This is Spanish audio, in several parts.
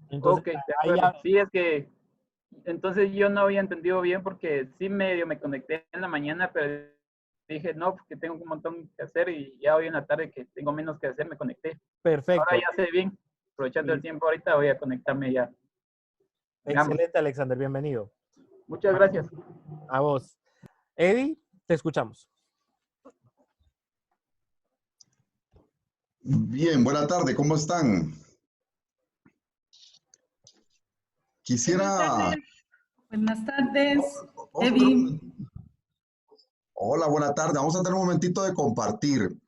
Entonces, Ok, de ahí acuerdo. ya, Sí, es que entonces yo no había entendido bien porque sí medio me conecté en la mañana, pero dije, no, porque tengo un montón que hacer y ya hoy en la tarde que tengo menos que hacer, me conecté. Ahora perfecto. ya sé bien, aprovechando el Y tiempo ahorita voy a conectarme ya. Veamos. excelente, Alexander, bienvenido. Muchas gracias. A vos. Eddie, te escuchamos. Bien, buena tarde, ¿cómo están? Buenas Quisiera... tardes. Buenas tardes, Vamos a tener Evi. Hola, buena tarde. Vamos a tener un momentito de compartir.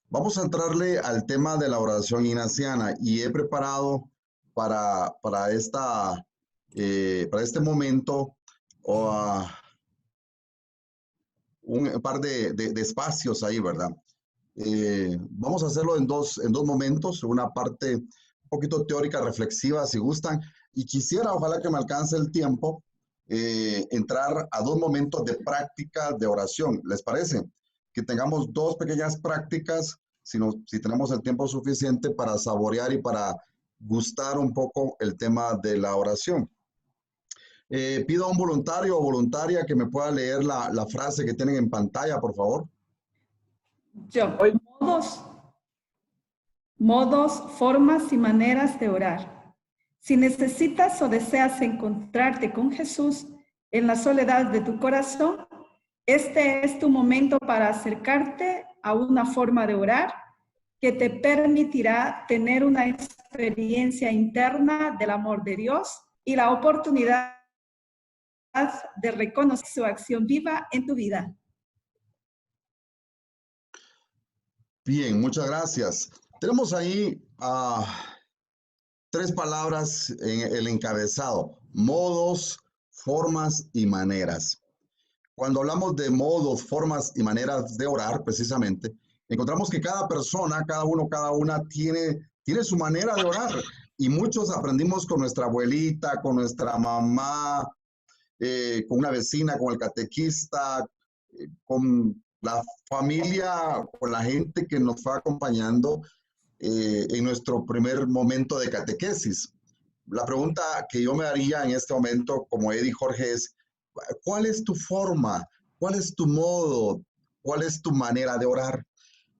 Vamos a entrarle al tema de la oración ignaciana y he preparado para para este momento un par de espacios ahí, ¿verdad? Vamos a hacerlo en dos momentos, una parte un poquito teórica, reflexiva, si gustan, y quisiera, ojalá que me alcance el tiempo, entrar a dos momentos de práctica de oración. ¿Les parece? Que tengamos dos pequeñas prácticas, si tenemos el tiempo suficiente para saborear y para gustar un poco el tema de la oración. Pido a un voluntario o voluntaria que me pueda leer la frase que tienen en pantalla, por favor. Yo, Hoy, modos, formas y maneras de orar. Si necesitas o deseas encontrarte con Jesús en la soledad de tu corazón, este es tu momento para acercarte a una forma de orar que te permitirá tener una experiencia interna del amor de Dios y la oportunidad de reconocer su acción viva en tu vida. Bien, muchas gracias. Tenemos ahí tres palabras en el encabezado: modos, formas y maneras. Cuando hablamos de modos, formas y maneras de orar, precisamente, encontramos que cada persona, cada uno, cada una tiene su manera de orar. Y muchos aprendimos con nuestra abuelita, con nuestra mamá, con una vecina, con el catequista, con la familia, con la gente que nos fue acompañando en nuestro primer momento de catequesis. La pregunta que yo me haría en este momento, como Eddie Jorge, es: ¿cuál es tu forma? ¿Cuál es tu modo? ¿Cuál es tu manera de orar?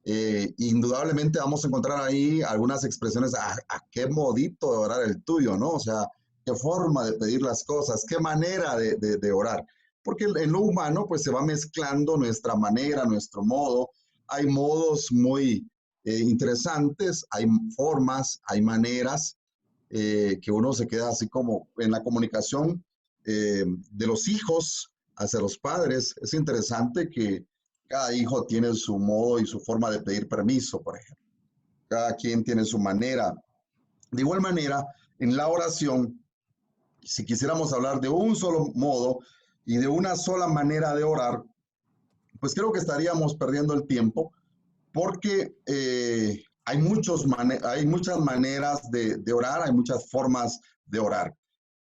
Indudablemente vamos a encontrar ahí algunas expresiones: a qué modito de orar el tuyo, ¿no? O sea, qué forma de pedir las cosas, qué manera de orar. Porque en lo humano, pues se va mezclando nuestra manera, nuestro modo. Hay modos muy interesantes, hay formas, hay maneras que uno se queda así como en la comunicación de los hijos hacia los padres. Es interesante que cada hijo tiene su modo y su forma de pedir permiso, por ejemplo. Cada quien tiene su manera. De igual manera, en la oración, si quisiéramos hablar de un solo modo y de una sola manera de orar, pues creo que estaríamos perdiendo el tiempo porque hay muchas maneras de orar, hay muchas formas de orar.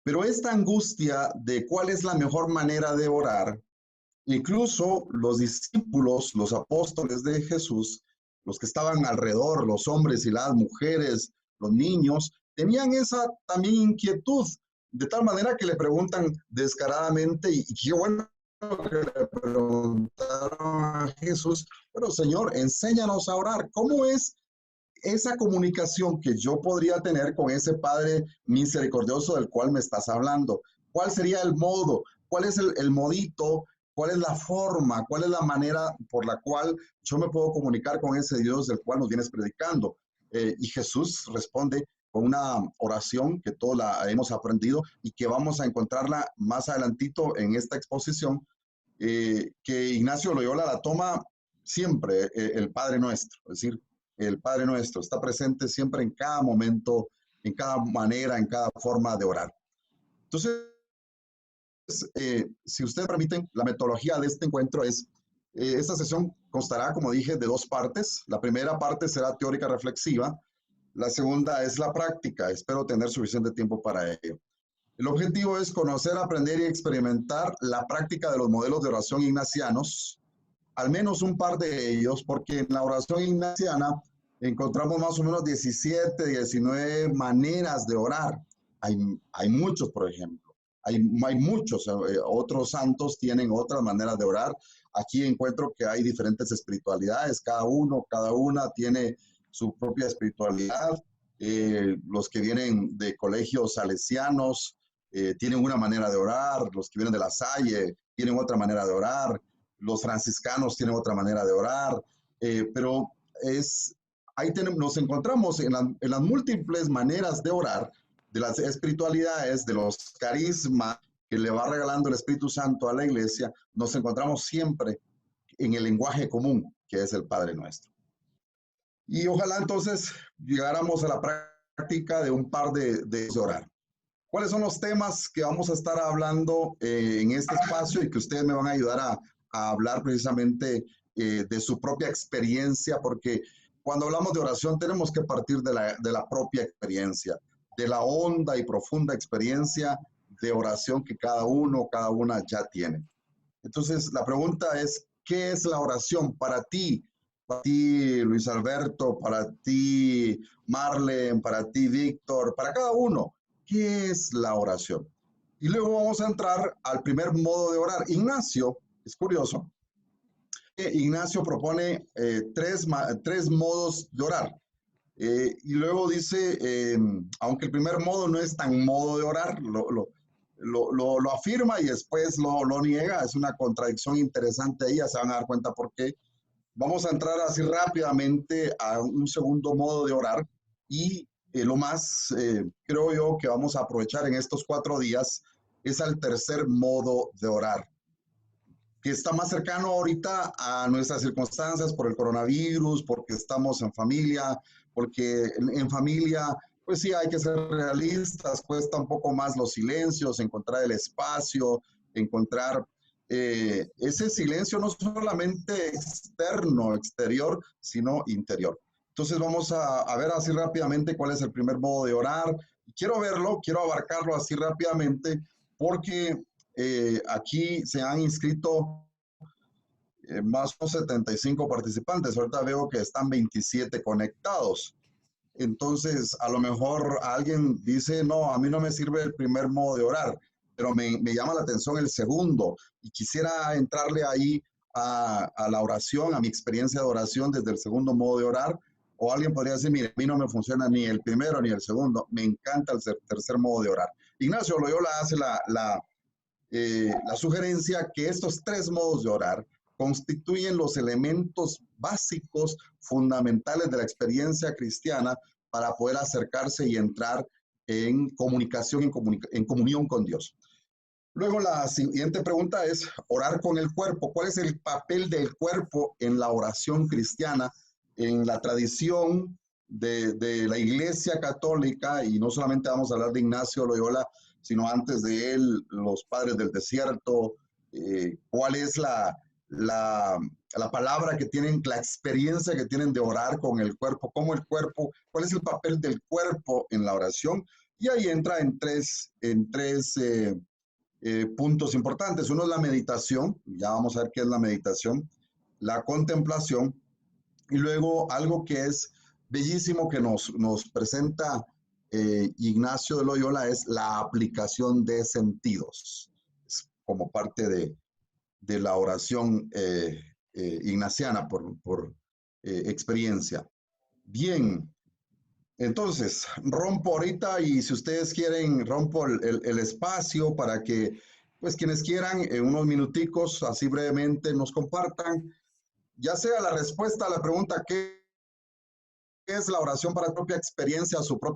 Pero esta angustia de cuál es la mejor manera de orar, incluso los discípulos, los apóstoles de Jesús, los que estaban alrededor, los hombres y las mujeres, los niños, tenían esa también inquietud, de tal manera que le preguntan descaradamente, y qué bueno que le preguntaron a Jesús: pero Señor, enséñanos a orar. ¿Cómo es esa comunicación que yo podría tener con ese Padre misericordioso del cual me estás hablando? ¿Cuál sería el modo? ¿Cuál es el modito? ¿Cuál es la forma? ¿Cuál es la manera por la cual yo me puedo comunicar con ese Dios del cual nos vienes predicando? Y Jesús responde con una oración que todos la hemos aprendido y que vamos a encontrarla más adelantito en esta exposición, que Ignacio Loyola la toma siempre, el Padre Nuestro. Es decir, el Padre Nuestro está presente siempre en cada momento, en cada manera, en cada forma de orar. Entonces, si ustedes permiten, la metodología de este encuentro es: esta sesión constará, como dije, de dos partes. La primera parte será teórica reflexiva, la segunda es la práctica. Espero tener suficiente tiempo para ello. El objetivo es conocer, aprender y experimentar la práctica de los modelos de oración ignacianos, al menos un par de ellos, porque en la oración ignaciana encontramos más o menos 17, 19 maneras de orar. hay muchos, por ejemplo. Hay muchos, otros santos tienen otras maneras de orar. Aquí encuentro que hay diferentes espiritualidades, cada una tiene su propia espiritualidad. Los que vienen de colegios salesianos tienen una manera de orar, los que vienen de La Salle tienen otra manera de orar, los franciscanos tienen otra manera de orar, pero ahí nos encontramos en las múltiples maneras de orar, de las espiritualidades, de los carismas que le va regalando el Espíritu Santo a la iglesia. Nos encontramos siempre en el lenguaje común, que es el Padre Nuestro. Y ojalá entonces llegáramos a la práctica de un par de orar. ¿Cuáles son los temas que vamos a estar hablando en este espacio y que ustedes me van a ayudar a hablar precisamente de su propia experiencia? Porque cuando hablamos de oración tenemos que partir de la propia experiencia, de la honda y profunda experiencia de oración que cada una ya tiene. Entonces, la pregunta es, ¿qué es la oración para ti? Para ti, Luis Alberto, para ti, Marlene, para ti, Víctor, para cada uno. ¿Qué es la oración? Y luego vamos a entrar al primer modo de orar. Ignacio, es curioso, Ignacio propone tres modos de orar. Y luego dice, aunque el primer modo no es tan modo de orar, lo afirma y después lo niega. Es una contradicción interesante ahí, ya se van a dar cuenta por qué. Vamos a entrar así rápidamente a un segundo modo de orar y lo más, creo yo, que vamos a aprovechar en estos 4 días es al tercer modo de orar, que está más cercano ahorita a nuestras circunstancias por el coronavirus, porque estamos en familia, porque en familia, pues sí, hay que ser realistas, cuesta un poco más los silencios, encontrar el espacio, encontrar ese silencio no solamente externo, exterior, sino interior. Entonces vamos a ver así rápidamente cuál es el primer modo de orar. Quiero verlo, quiero abarcarlo así rápidamente, porque aquí se han inscrito más o 75 participantes. Ahorita veo que están 27 conectados. Entonces, a lo mejor alguien dice, no, a mí no me sirve el primer modo de orar, pero me llama la atención el segundo y quisiera entrarle ahí a la oración, a mi experiencia de oración desde el segundo modo de orar. O alguien podría decir, mire, a mí no me funciona ni el primero ni el segundo, me encanta el tercer modo de orar. Ignacio Loyola hace la sugerencia que estos 3 modos de orar constituyen los elementos básicos, fundamentales de la experiencia cristiana para poder acercarse y entrar en comunicación, en comunión con Dios. Luego la siguiente pregunta es, orar con el cuerpo. ¿Cuál es el papel del cuerpo en la oración cristiana? En la tradición de la Iglesia Católica, y no solamente vamos a hablar de Ignacio Loyola, sino antes de él, los padres del desierto, cuál es la palabra que tienen, la experiencia que tienen de orar con el cuerpo, cómo el cuerpo, cuál es el papel del cuerpo en la oración, y ahí entra en tres puntos importantes. Uno es la meditación, ya vamos a ver qué es la meditación, la contemplación, y luego algo que es bellísimo que nos presenta Ignacio de Loyola es la aplicación de sentidos, es como parte de la oración ignaciana por experiencia. Bien, entonces rompo ahorita y si ustedes quieren rompo el espacio para que pues quienes quieran en unos minuticos así brevemente nos compartan ya sea la respuesta a la pregunta ¿qué es la oración para su propia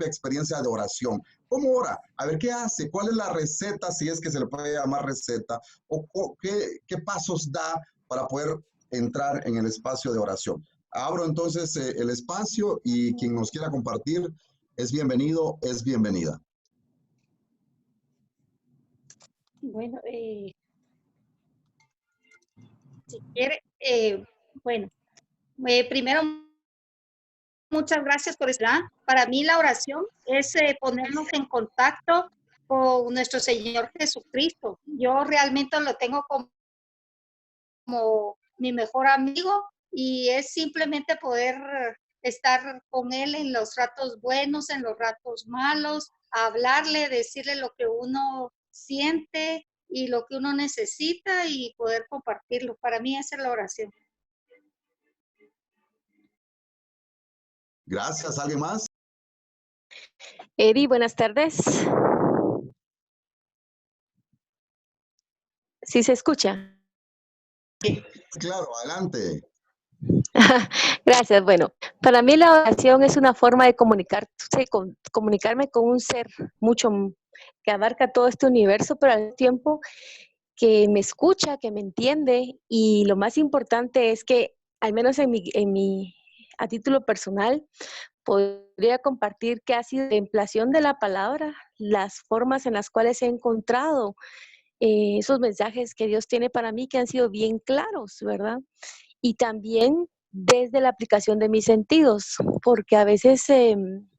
experiencia de oración? ¿Cómo ora? A ver, ¿qué hace? ¿Cuál es la receta, si es que se le puede llamar receta? ¿O qué pasos da para poder entrar en el espacio de oración? Abro entonces el espacio y quien nos quiera compartir es bienvenido, es bienvenida. Bueno, si quiere, bueno, primero, muchas gracias por estar. Para mí la oración es ponernos en contacto con nuestro Señor Jesucristo. Yo realmente lo tengo como mi mejor amigo y es simplemente poder estar con él en los ratos buenos, en los ratos malos, hablarle, decirle lo que uno siente y lo que uno necesita y poder compartirlo. Para mí esa es la oración. Gracias. ¿Alguien más? Eri, buenas tardes. ¿Sí se escucha? Claro, adelante. Gracias. Bueno, para mí la oración es una forma de comunicarme con un ser que abarca todo este universo, pero al tiempo que me escucha, que me entiende, y lo más importante es que, al menos a título personal, podría compartir que ha sido la emplación de la palabra, las formas en las cuales he encontrado esos mensajes que Dios tiene para mí que han sido bien claros, ¿verdad? Y también desde la aplicación de mis sentidos, porque a veces en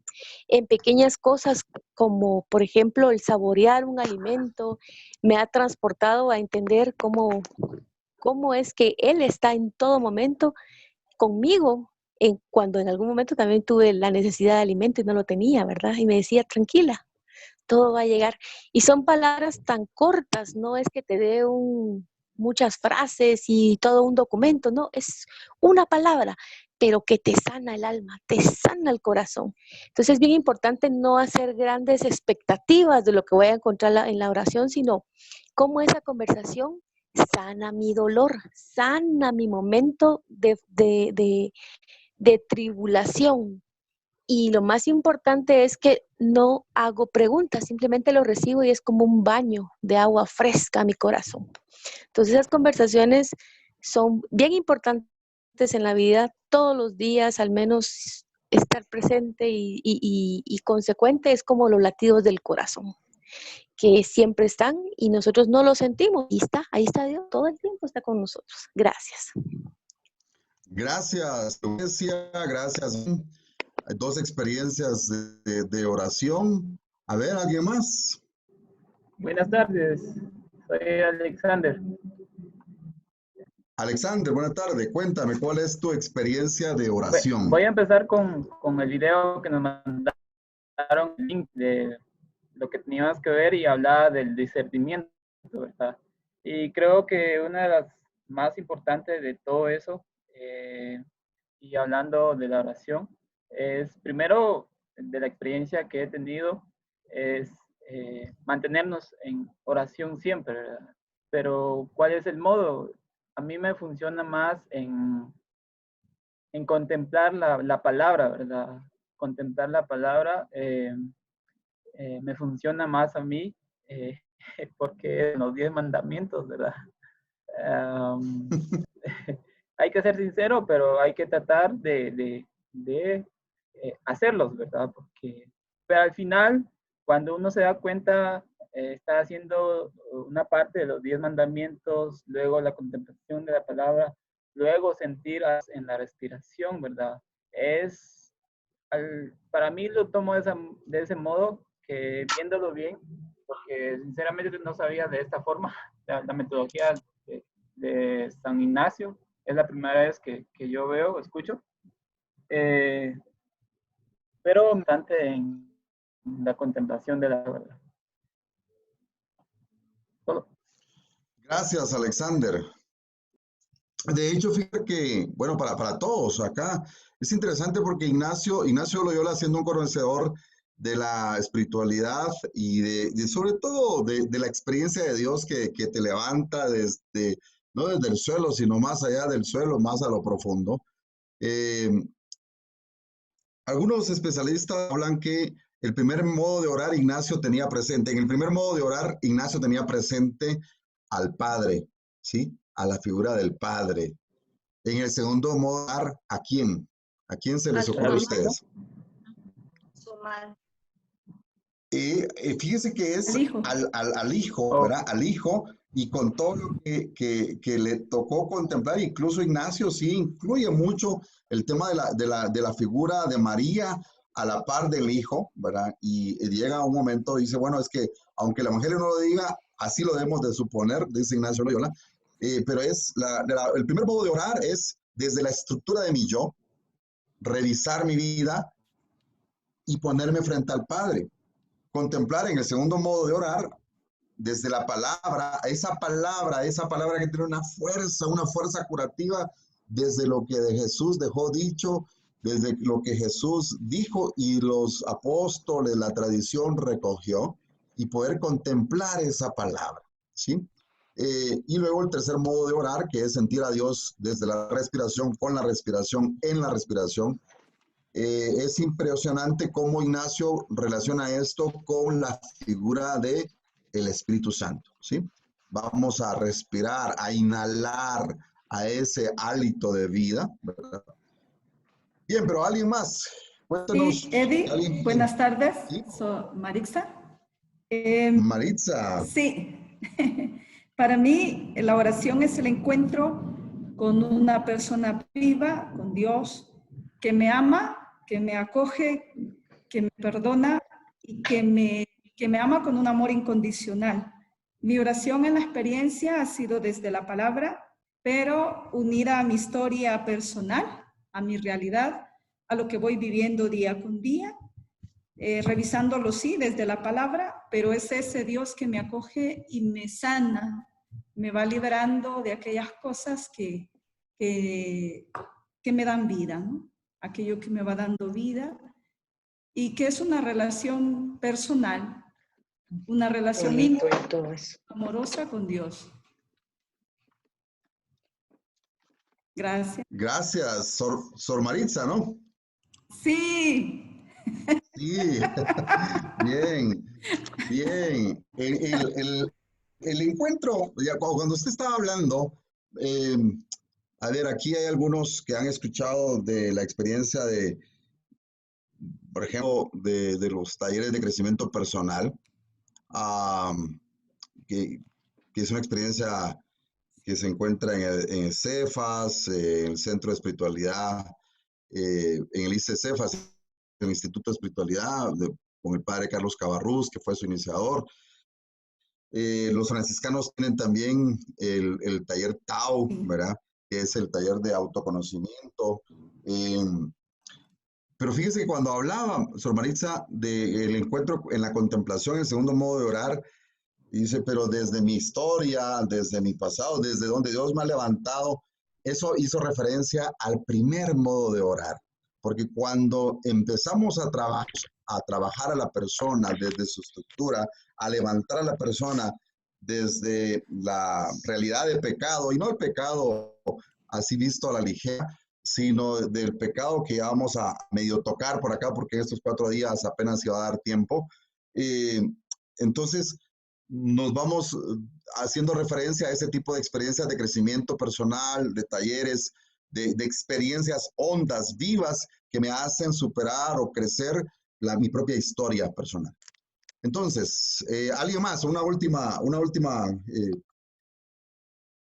pequeñas cosas como por ejemplo el saborear un alimento me ha transportado a entender cómo es que Él está en todo momento conmigo, cuando en algún momento también tuve la necesidad de alimento y no lo tenía, ¿verdad? Y me decía, tranquila, todo va a llegar. Y son palabras tan cortas, no es que te dé muchas frases y todo un documento, no, es una palabra, pero que te sana el alma, te sana el corazón. Entonces es bien importante no hacer grandes expectativas de lo que voy a encontrar en la oración, sino cómo esa conversación sana mi dolor, sana mi momento de tribulación. Y lo más importante es que no hago preguntas, simplemente lo recibo y es como un baño de agua fresca a mi corazón. Entonces esas conversaciones son bien importantes en la vida, todos los días al menos estar presente y consecuente es como los latidos del corazón, que siempre están y nosotros no los sentimos. Y ahí está Dios, todo el tiempo está con nosotros. Gracias. Gracias, Lucrecia, gracias. Hay dos experiencias de oración. A ver, ¿alguien más? Buenas tardes, soy Alexander. Alexander, buenas tardes. Cuéntame, ¿cuál es tu experiencia de oración? Voy a empezar con el video que nos mandaron, el link de lo que teníamos que ver y hablaba del discernimiento, ¿verdad? Y creo que una de las más importantes de todo eso, y hablando de la oración, es primero de la experiencia que he tenido, es mantenernos en oración siempre, ¿verdad? Pero ¿cuál es el modo? A mí me funciona más en contemplar la palabra, ¿verdad? Contemplar la palabra me funciona más a mí porque los 10 mandamientos, ¿verdad? Hay que ser sincero, pero hay que tratar de hacerlos, ¿verdad? Pero al final, cuando uno se da cuenta, está haciendo una parte de los 10 mandamientos, luego la contemplación de la palabra, luego sentir en la respiración, ¿verdad? Para mí lo tomo de ese modo, que viéndolo bien, porque sinceramente no sabía de esta forma, la metodología de San Ignacio, es la primera vez que yo veo, escucho, pero bastante en la contemplación de la verdad. Todo. Gracias, Alexander. De hecho, fíjate que, bueno, para todos acá, es interesante porque Ignacio Loyola, siendo un conocedor de la espiritualidad y sobre todo de la experiencia de Dios que te levanta no desde el suelo, sino más allá del suelo, más a lo profundo. Algunos especialistas hablan que el primer modo de orar Ignacio tenía presente, en el primer modo de orar Ignacio tenía presente al Padre, ¿sí? A la figura del Padre. En el segundo modo de orar, ¿a quién? ¿A quién se les ocurre a ustedes? Fíjese que es al hijo, ¿verdad? Al hijo, y con todo lo que le tocó contemplar, incluso Ignacio sí incluye mucho el tema de la figura de María a la par del hijo, ¿verdad? Y llega un momento y dice, bueno, es que aunque el evangelio no lo diga, así lo debemos de suponer, dice Ignacio Loyola, pero el primer modo de orar es desde la estructura de mi yo, revisar mi vida y ponerme frente al Padre. Contemplar en el segundo modo de orar, desde la palabra, esa palabra que tiene una fuerza curativa, desde lo que de Jesús dejó dicho, desde lo que Jesús dijo y los apóstoles, la tradición recogió, y poder contemplar esa palabra, ¿sí? Y luego el tercer modo de orar, que es sentir a Dios desde la respiración, con la respiración, en la respiración. Es impresionante cómo Ignacio relaciona esto con la figura de el Espíritu Santo, ¿sí? Vamos a respirar, a inhalar a ese hálito de vida, ¿verdad? Bien, pero alguien más. Cuéntanos. Sí, Eddie, buenas tardes. ¿Sí? Soy Maritza. Maritza. Sí. Para mí, la oración es el encuentro con una persona viva, con Dios, que me ama, que me acoge, que me perdona y que me ama con un amor incondicional. Mi oración en la experiencia ha sido desde la palabra, pero unida a mi historia personal, a mi realidad, a lo que voy viviendo día con día, revisándolo, sí, desde la palabra, pero es ese Dios que me acoge y me sana, me va liberando de aquellas cosas que me dan vida, ¿no? Aquello que me va dando vida y que es una relación personal, una relación íntima, amorosa con Dios. Gracias. Gracias, Sor Maritza, ¿no? Sí. Sí, bien, bien. El encuentro, ya cuando usted estaba hablando, a ver, aquí hay algunos que han escuchado de la experiencia de, por ejemplo, de los talleres de crecimiento personal, que, que es una experiencia que se encuentra en el CEFAS, en el Centro de Espiritualidad, en el ICEFAS, el Instituto de Espiritualidad, con el padre Carlos Cabarrús, que fue su iniciador. Los franciscanos tienen también el taller Tao, ¿verdad? Que es el taller de autoconocimiento. Pero fíjese que cuando hablaba, Sor Maritza, del encuentro en la contemplación, el segundo modo de orar, dice, pero desde mi historia, desde mi pasado, desde donde Dios me ha levantado, eso hizo referencia al primer modo de orar. Porque cuando empezamos a trabajar a la persona desde su estructura, a levantar a la persona desde la realidad de pecado, y no el pecado así visto a la ligera, sino del pecado que vamos a medio tocar por acá, porque en estos 4 días apenas se va a dar tiempo. Entonces, nos vamos haciendo referencia a ese tipo de experiencias de crecimiento personal, de talleres, de experiencias hondas, vivas, que me hacen superar o crecer mi propia historia personal. Entonces, alguien más, una última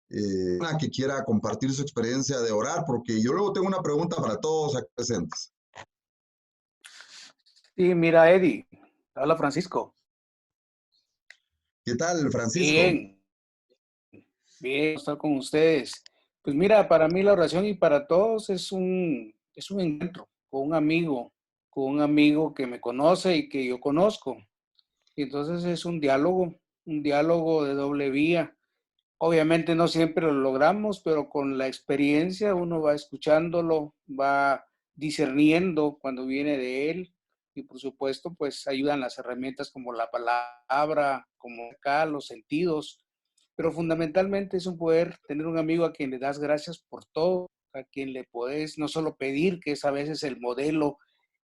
que quiera compartir su experiencia de orar, porque yo luego tengo una pregunta para todos aquí presentes. Sí, mira, Eddie, habla Francisco. ¿Qué tal, Francisco? Bien, estar con ustedes. Pues mira, para mí la oración y para todos es un encuentro con un amigo que me conoce y que yo conozco. Y entonces es un diálogo de doble vía. Obviamente no siempre lo logramos, pero con la experiencia uno va escuchándolo, va discerniendo cuando viene de él. Y por supuesto, pues ayudan las herramientas como la palabra, como acá los sentidos. Pero fundamentalmente es un poder tener un amigo a quien le das gracias por todo, a quien le puedes no solo pedir, que es a veces el modelo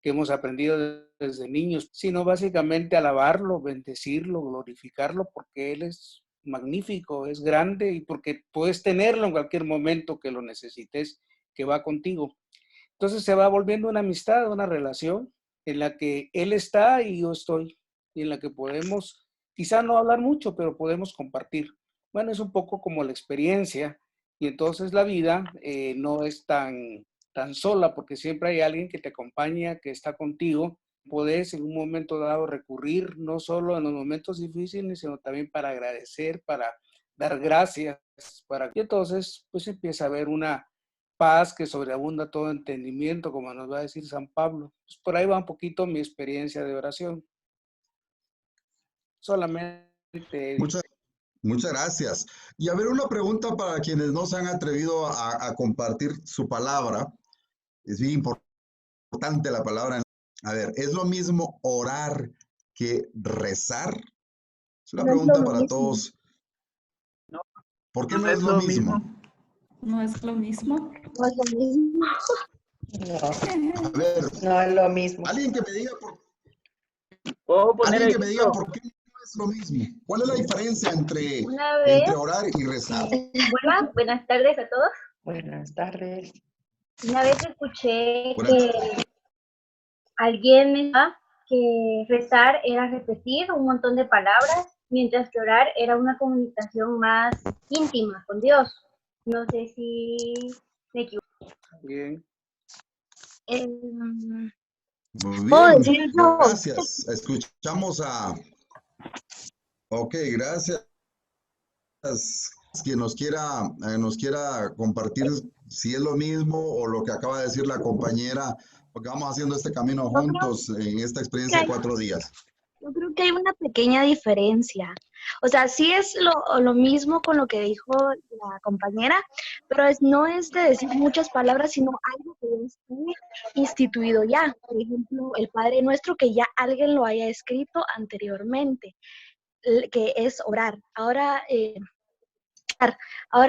que hemos aprendido desde niños, sino básicamente alabarlo, bendecirlo, glorificarlo, porque Él es magnífico, es grande y porque puedes tenerlo en cualquier momento que lo necesites, que va contigo. Entonces se va volviendo una amistad, una relación en la que Él está y yo estoy, y en la que podemos, quizá no hablar mucho, pero podemos compartir. Bueno, es un poco como la experiencia, y entonces la vida no es tan sola, porque siempre hay alguien que te acompaña, que está contigo. Podés en un momento dado recurrir no solo en los momentos difíciles, sino también para agradecer, para dar gracias, y entonces pues empieza a haber una paz que sobreabunda todo entendimiento, como nos va a decir San Pablo. Pues por ahí va un poquito mi experiencia de oración. Solamente. Muchas gracias. Y a ver, una pregunta para quienes no se han atrevido a compartir su palabra. Es bien importante la palabra. A ver, ¿es lo mismo orar que rezar? Es una pregunta para todos. No, ¿Por qué no no es lo mismo? No es lo mismo. No es lo mismo. A ver, No es lo mismo. alguien que me diga ¿Puedo poner alguien que me diga ejemplo? por qué no es lo mismo. ¿Cuál es la diferencia entre orar y rezar? Hola, buenas tardes a todos. Buenas tardes. Una vez escuché Buenas que tardes. alguien me dijo que rezar era repetir un montón de palabras, mientras que orar era una comunicación más íntima con Dios. No sé si me equivoco. Bien. Muy ¿Puedo bien, decir yo? gracias. Escuchamos a... Ok, gracias. Quien nos quiera compartir si es lo mismo o lo que acaba de decir la compañera, porque vamos haciendo este camino Yo creo juntos en esta que experiencia de hay, 4 días. yo creo que hay una pequeña diferencia. O sea, sí es lo mismo con lo que dijo la compañera, pero no es de decir muchas palabras, sino algo que ya esté instituido ya. Por ejemplo, el Padre Nuestro, que ya alguien lo haya escrito anteriormente, que es orar. Ahora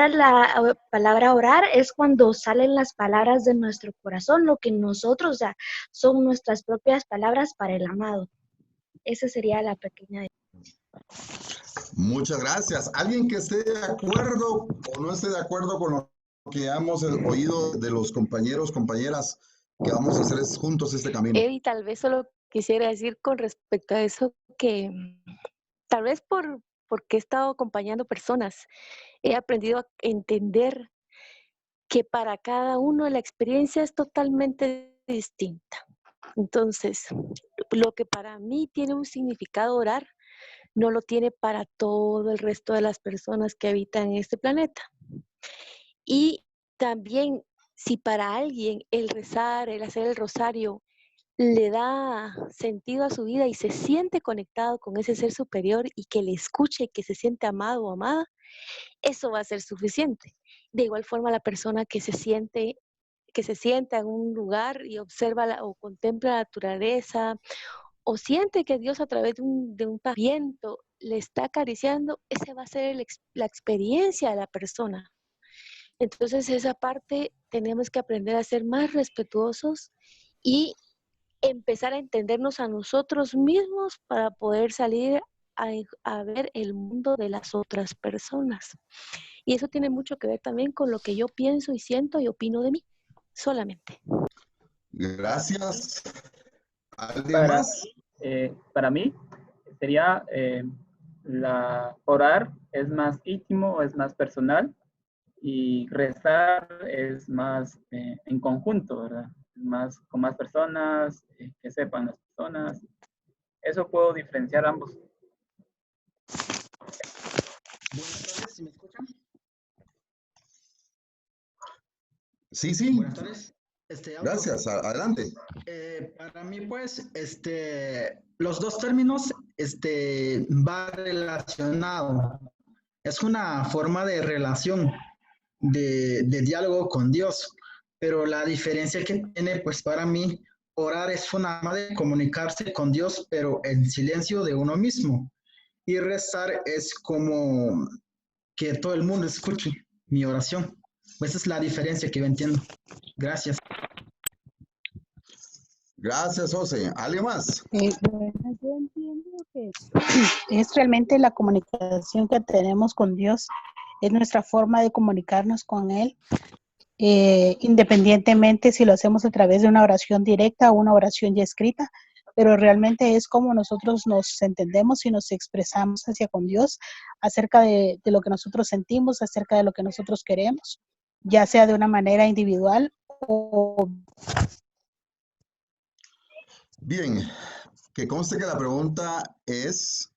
la palabra orar es cuando salen las palabras de nuestro corazón, lo que nosotros, o sea, son nuestras propias palabras para el amado. Esa sería la pequeña. Muchas gracias. ¿Alguien que esté de acuerdo o no esté de acuerdo con lo que hemos oído de los compañeros, compañeras, que vamos a hacer juntos este camino? Eddie, tal vez solo quisiera decir con respecto a eso que tal vez porque he estado acompañando personas, he aprendido a entender que para cada uno la experiencia es totalmente distinta. Entonces, lo que para mí tiene un significado orar, no lo tiene para todo el resto de las personas que habitan en este planeta. Y también, si para alguien el rezar, el hacer el rosario, le da sentido a su vida y se siente conectado con ese ser superior y que le escuche y que se siente amado o amada, eso va a ser suficiente. De igual forma, la persona que se sienta en un lugar y observa o contempla la naturaleza o siente que Dios a través de un viento le está acariciando, esa va a ser la experiencia de la persona. Entonces, esa parte tenemos que aprender a ser más respetuosos y empezar a entendernos a nosotros mismos para poder salir a ver el mundo de las otras personas. Y eso tiene mucho que ver también con lo que yo pienso y siento y opino de mí, solamente. Gracias. ¿Alguien más? Para mí sería orar es más íntimo, es más personal, y rezar es más en conjunto, ¿verdad? Más, con más personas, que sepan las personas. Eso puedo diferenciar ambos. Buenas tardes, ¿sí me escuchan? Sí, sí. Buenas tardes. Gracias, adelante. Para mí, pues, los dos términos, va relacionado. Es una forma de relación, de diálogo con Dios, pero la diferencia que tiene, pues, para mí, orar es una forma de comunicarse con Dios, pero en silencio de uno mismo. Y rezar es como que todo el mundo escuche mi oración. Esa es la diferencia que yo entiendo. Gracias. Gracias, José. ¿Alguien más? Bueno, yo entiendo que es realmente la comunicación que tenemos con Dios, es nuestra forma de comunicarnos con Él, independientemente si lo hacemos a través de una oración directa o una oración ya escrita, pero realmente es como nosotros nos entendemos y nos expresamos hacia con Dios acerca de lo que nosotros sentimos, acerca de lo que nosotros queremos, ya sea de una manera individual o... Bien, que conste que la pregunta es,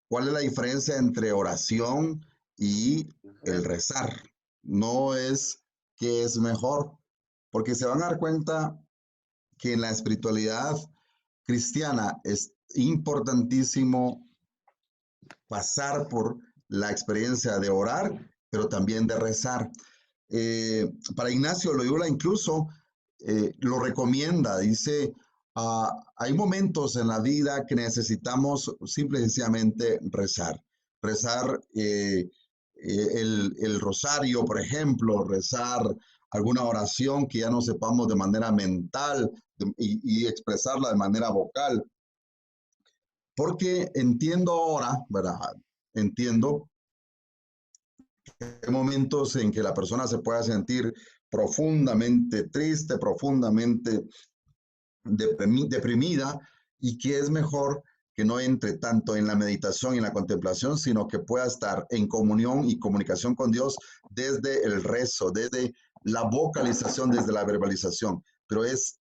¿cuál es la diferencia entre oración y el rezar? No es qué es mejor, porque se van a dar cuenta que en la espiritualidad cristiana es importantísimo pasar por la experiencia de orar, pero también de rezar. Para Ignacio Loyola incluso lo recomienda, dice, hay momentos en la vida que necesitamos simple y sencillamente rezar. Rezar el rosario, por ejemplo, rezar alguna oración que ya no sepamos de manera mental y expresarla de manera vocal. Porque entiendo ahora, ¿verdad? Entiendo que hay momentos en que la persona se pueda sentir profundamente triste, profundamente deprimida, y que es mejor que no entre tanto en la meditación y en la contemplación, sino que pueda estar en comunión y comunicación con Dios desde el rezo, desde la vocalización, desde la verbalización. Pero es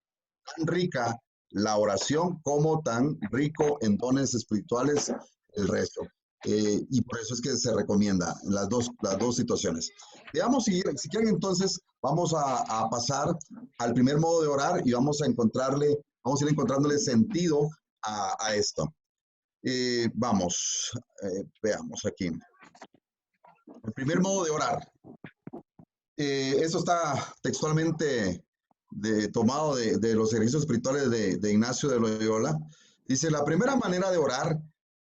tan rica la oración como tan rico en dones espirituales el rezo. Y por eso es que se recomienda las dos situaciones. Veamos si quieren entonces, vamos a pasar al primer modo de orar y vamos a ir encontrándole sentido a esto. Veamos aquí. El primer modo de orar. Esto está textualmente tomado de los ejercicios espirituales de Ignacio de Loyola. Dice, la primera manera de orar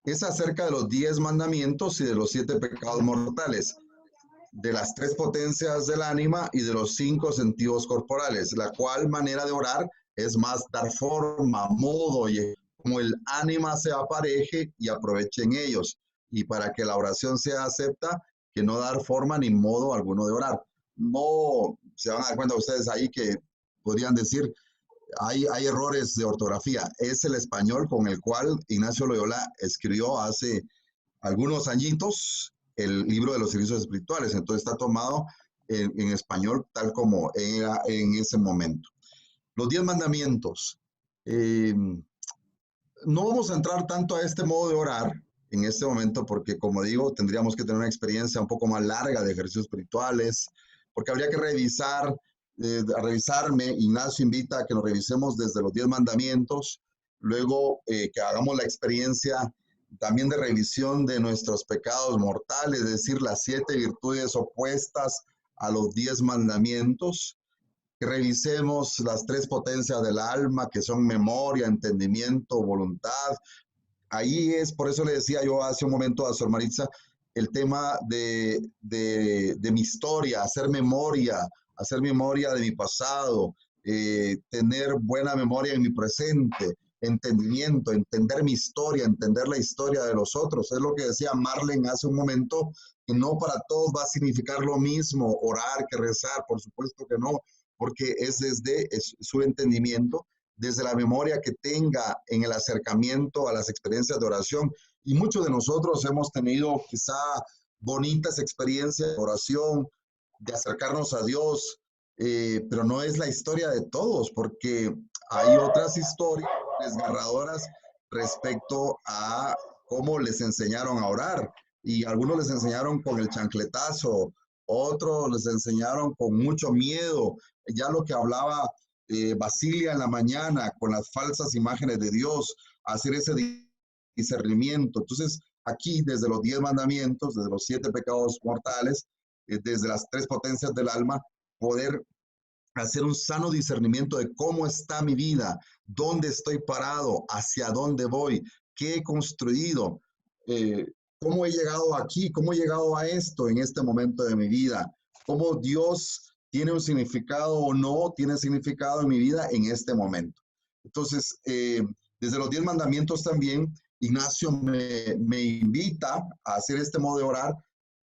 es acerca de los 10 mandamientos y de los 7 pecados mortales, de las 3 potencias del ánima y de los 5 sentidos corporales, la cual manera de orar es más dar forma, modo, y como el ánima se apareje y aproveche en ellos, y para que la oración sea acepta, que no dar forma ni modo alguno de orar. No se van a dar cuenta ustedes ahí que podrían decir, hay errores de ortografía. Es el español con el cual Ignacio Loyola escribió hace algunos añitos el libro de los ejercicios espirituales. Entonces está tomado en español tal como era en ese momento. Los 10 mandamientos. No vamos a entrar tanto a este modo de orar en este momento porque, como digo, tendríamos que tener una experiencia un poco más larga de ejercicios espirituales, porque habría que revisarme. Ignacio invita a que nos revisemos desde los 10 mandamientos, luego que hagamos la experiencia también de revisión de nuestros pecados mortales, es decir, las 7 virtudes opuestas a los 10 mandamientos, que revisemos las 3 potencias del alma, que son memoria, entendimiento, voluntad. Ahí es, por eso le decía yo hace un momento a Sor Maritza, el tema de mi historia, hacer memoria de mi pasado, tener buena memoria en mi presente, entendimiento, entender mi historia, entender la historia de los otros. Es lo que decía Marlene hace un momento, que no para todos va a significar lo mismo orar que rezar, por supuesto que no, porque es desde su entendimiento, desde la memoria que tenga en el acercamiento a las experiencias de oración. Y muchos de nosotros hemos tenido quizá bonitas experiencias de oración, de acercarnos a Dios, pero no es la historia de todos, porque hay otras historias desgarradoras respecto a cómo les enseñaron a orar. Y algunos les enseñaron con el chancletazo, otros les enseñaron con mucho miedo. Ya lo que hablaba Basilia en la mañana, con las falsas imágenes de Dios, hacer ese discernimiento. Entonces, aquí, desde los 10 mandamientos, desde los 7 pecados mortales, desde las 3 potencias del alma, poder hacer un sano discernimiento de cómo está mi vida, dónde estoy parado, hacia dónde voy, qué he construido, cómo he llegado aquí, cómo he llegado a esto en este momento de mi vida, cómo Dios tiene un significado o no tiene significado en mi vida en este momento. Entonces, desde los 10 mandamientos también, Ignacio me invita a hacer este modo de orar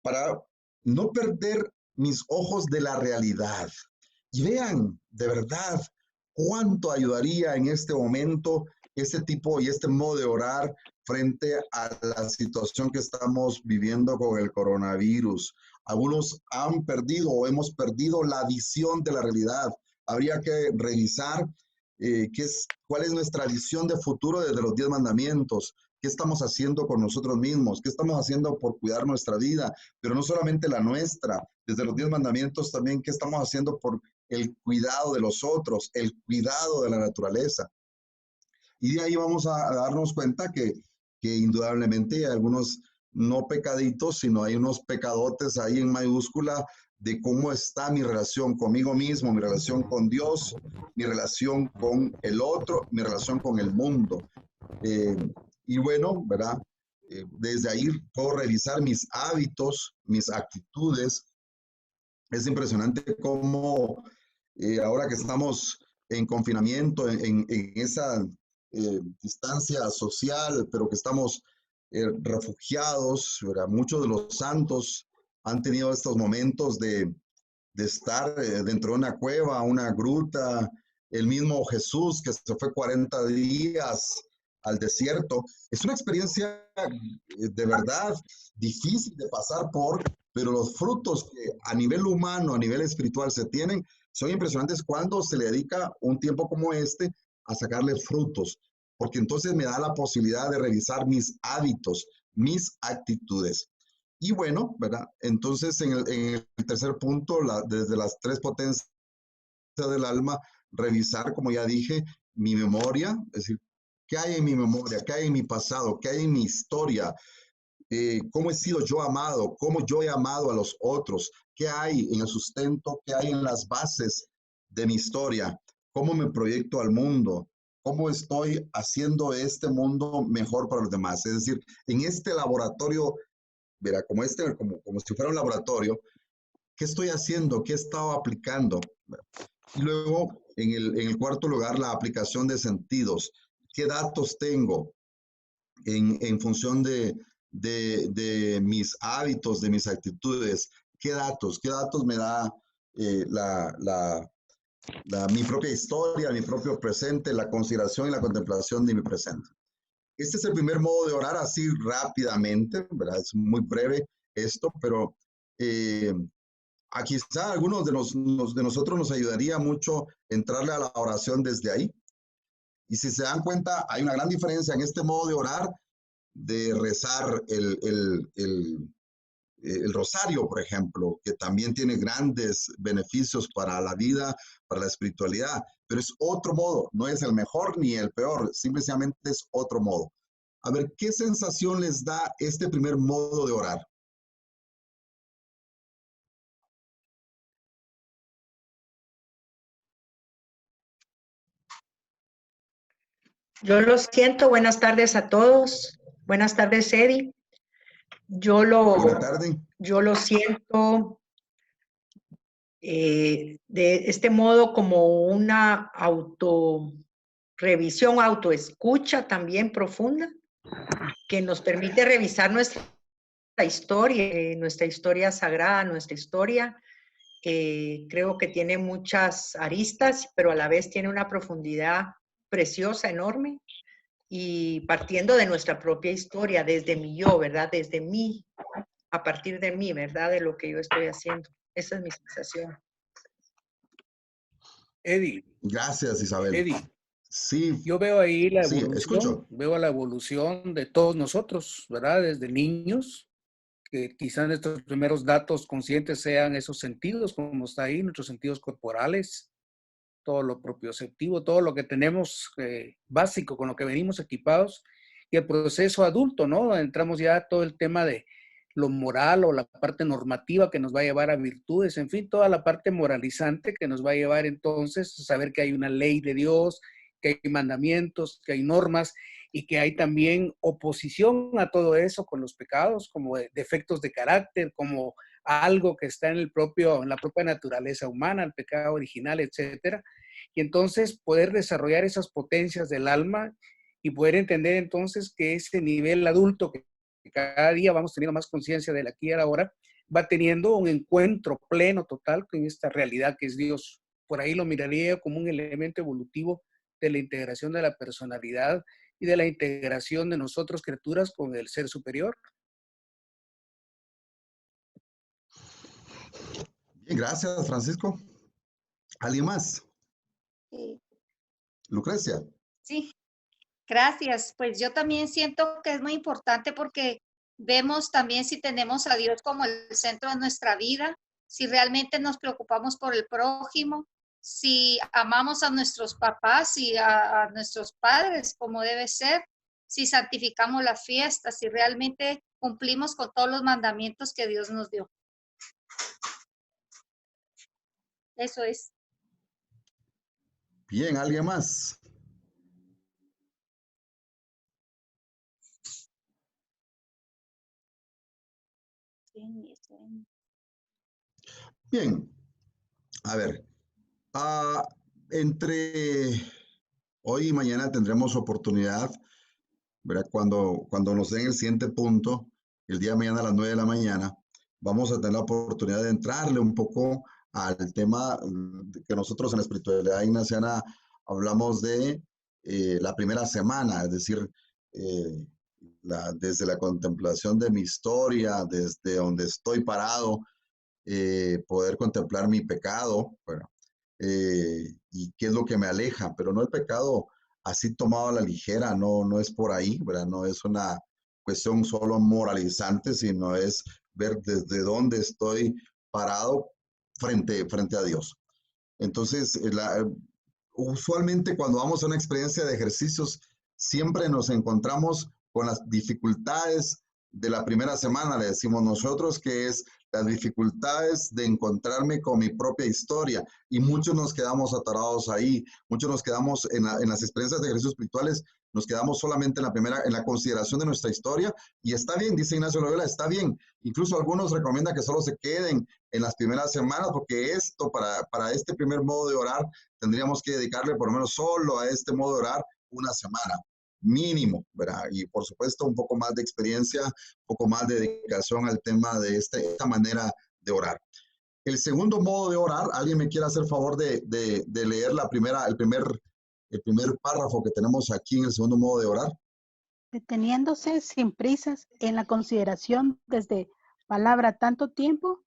para no perder mis ojos de la realidad. Y vean, de verdad, cuánto ayudaría en este momento este tipo y este modo de orar frente a la situación que estamos viviendo con el coronavirus. Algunos han perdido o hemos perdido la visión de la realidad. Habría que revisar cuál es nuestra visión de futuro desde los 10 mandamientos. ¿Qué estamos haciendo con nosotros mismos? ¿Qué estamos haciendo por cuidar nuestra vida? Pero no solamente la nuestra, desde los 10 mandamientos también, ¿qué estamos haciendo por el cuidado de los otros, el cuidado de la naturaleza. Y de ahí vamos a darnos cuenta que indudablemente hay algunos no pecaditos, sino hay unos pecadotes ahí en mayúscula de cómo está mi relación conmigo mismo, mi relación con Dios, mi relación con el otro, mi relación con el mundo. Y bueno, ¿verdad? Desde ahí puedo revisar mis hábitos, mis actitudes. Es impresionante cómo ahora que estamos en confinamiento, en esa distancia social, pero que estamos refugiados, ¿verdad? Muchos de los santos han tenido estos momentos de estar dentro de una cueva, una gruta. El mismo Jesús que se fue 40 días al desierto. Es una experiencia de verdad difícil de pasar por, pero los frutos que a nivel humano, a nivel espiritual se tienen, son impresionantes cuando se le dedica un tiempo como este a sacarle frutos, porque entonces me da la posibilidad de revisar mis hábitos, mis actitudes. Y bueno, ¿verdad? Entonces en el tercer punto, desde las tres potencias del alma, revisar, como ya dije, mi memoria, es decir, ¿qué hay en mi memoria? ¿Qué hay en mi pasado? ¿Qué hay en mi historia? ¿Cómo he sido yo amado? ¿Cómo yo he amado a los otros? ¿Qué hay en el sustento? ¿Qué hay en las bases de mi historia? ¿Cómo me proyecto al mundo? ¿Cómo estoy haciendo este mundo mejor para los demás? Es decir, en este laboratorio, verá, como si fuera un laboratorio, ¿qué estoy haciendo? ¿Qué he estado aplicando? Y luego, en el cuarto lugar, la aplicación de sentidos. ¿Qué datos tengo en función de mis hábitos, de mis actitudes? ¿Qué datos me da mi propia historia, mi propio presente, la consideración y la contemplación de mi presente? Este es el primer modo de orar, así rápidamente, ¿verdad? Es muy breve esto, pero a quizá algunos de nosotros nos ayudaría mucho entrarle a la oración desde ahí. Y si se dan cuenta, hay una gran diferencia en este modo de orar, de rezar el rosario, por ejemplo, que también tiene grandes beneficios para la vida, para la espiritualidad, pero es otro modo, no es el mejor ni el peor, simplemente es otro modo. A ver, ¿qué sensación les da este primer modo de orar? Yo lo siento, buenas tardes a todos. Buenas tardes, Eddie. Buenas tardes. Yo lo siento de este modo como una autorrevisión, autoescucha también profunda, que nos permite revisar nuestra historia sagrada, nuestra historia. Creo que tiene muchas aristas, pero a la vez tiene una profundidad preciosa, enorme, y partiendo de nuestra propia historia, desde mi yo, ¿verdad? Desde mí, a partir de mí, ¿verdad? De lo que yo estoy haciendo. Esa es mi sensación. Eddie. Gracias, Isabel. Eddie. Sí. Yo veo ahí la Sí, evolución, escucho. veo la evolución de todos nosotros, ¿verdad? Desde niños, que quizás nuestros primeros datos conscientes sean esos sentidos, como está ahí, nuestros sentidos corporales, todo lo propioceptivo, todo lo que tenemos básico, con lo que venimos equipados, y el proceso adulto, ¿no? Entramos ya a todo el tema de lo moral o la parte normativa que nos va a llevar a virtudes, en fin, toda la parte moralizante que nos va a llevar entonces a saber que hay una ley de Dios, que hay mandamientos, que hay normas y que hay también oposición a todo eso con los pecados, como defectos de carácter, como algo que está en la propia naturaleza humana, el pecado original, etcétera. Y entonces poder desarrollar esas potencias del alma y poder entender entonces que ese nivel adulto que cada día vamos teniendo más conciencia del aquí y el ahora, va teniendo un encuentro pleno, total, con esta realidad que es Dios. Por ahí lo miraría como un elemento evolutivo de la integración de la personalidad y de la integración de nosotros, criaturas, con el ser superior. Bien, gracias, Francisco. ¿Alguien más? Sí. Lucrecia. Sí, gracias. Pues yo también siento que es muy importante porque vemos también si tenemos a Dios como el centro de nuestra vida, si realmente nos preocupamos por el prójimo, si amamos a nuestros papás y a nuestros padres como debe ser, si santificamos la fiesta, si realmente cumplimos con todos los mandamientos que Dios nos dio. Eso es. Bien, ¿alguien más? Bien, a ver, entre hoy y mañana tendremos oportunidad, ¿verdad? Cuando nos den el siguiente punto, el día de mañana a las 9 de la mañana, vamos a tener la oportunidad de entrarle un poco al tema que nosotros en la espiritualidad ignaciana hablamos de la primera semana, es decir, desde la contemplación de mi historia, desde donde estoy parado, poder contemplar mi pecado, bueno, y qué es lo que me aleja, pero no el pecado así tomado a la ligera, no es por ahí, ¿verdad? No es una cuestión solo moralizante, sino es ver desde dónde estoy parado frente a Dios. Entonces, usualmente cuando vamos a una experiencia de ejercicios, siempre nos encontramos con las dificultades de la primera semana, le decimos nosotros, que es las dificultades de encontrarme con mi propia historia, y muchos nos quedamos atorados ahí, muchos nos quedamos en las experiencias de ejercicios espirituales, nos quedamos solamente en la consideración de nuestra historia, y está bien, dice Ignacio Loyola, está bien, incluso algunos recomiendan que solo se queden en las primeras semanas, porque esto, para este primer modo de orar, tendríamos que dedicarle por lo menos solo a este modo de orar una semana, mínimo, ¿verdad? Y por supuesto un poco más de experiencia, un poco más de dedicación al tema de esta manera de orar. El segundo modo de orar, ¿alguien me quiere hacer favor de leer el primer párrafo que tenemos aquí en el segundo modo de orar? Deteniéndose sin prisas en la consideración desde palabra tanto tiempo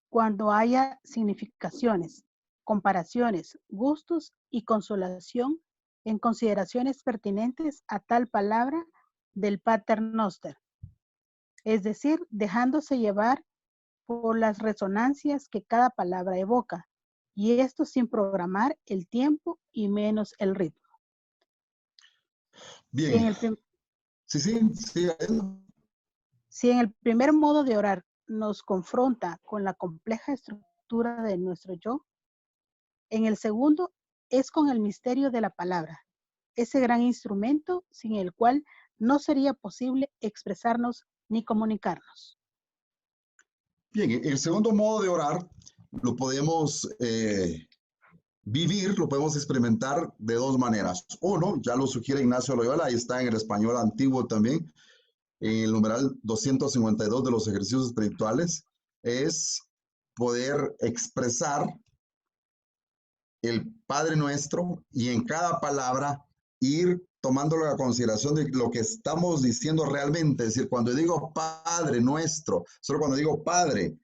cuando haya significaciones, comparaciones, gustos y consolación en consideraciones pertinentes a tal palabra del Pater Noster, es decir, dejándose llevar por las resonancias que cada palabra evoca, y esto sin programar el tiempo y menos el ritmo. Bien. Sí. Si en el primer modo de orar nos confronta con la compleja estructura de nuestro yo, en el segundo es con el misterio de la palabra, ese gran instrumento sin el cual no sería posible expresarnos ni comunicarnos. Bien, el segundo modo de orar lo podemos vivir, lo podemos experimentar de dos maneras. Uno, ya lo sugiere Ignacio Loyola, ahí está en el español antiguo también, en el numeral 252 de los ejercicios espirituales, es poder expresar el Padre Nuestro y en cada palabra ir tomándolo a consideración de lo que estamos diciendo realmente. Es decir, cuando digo Padre Nuestro, solo cuando digo Padre,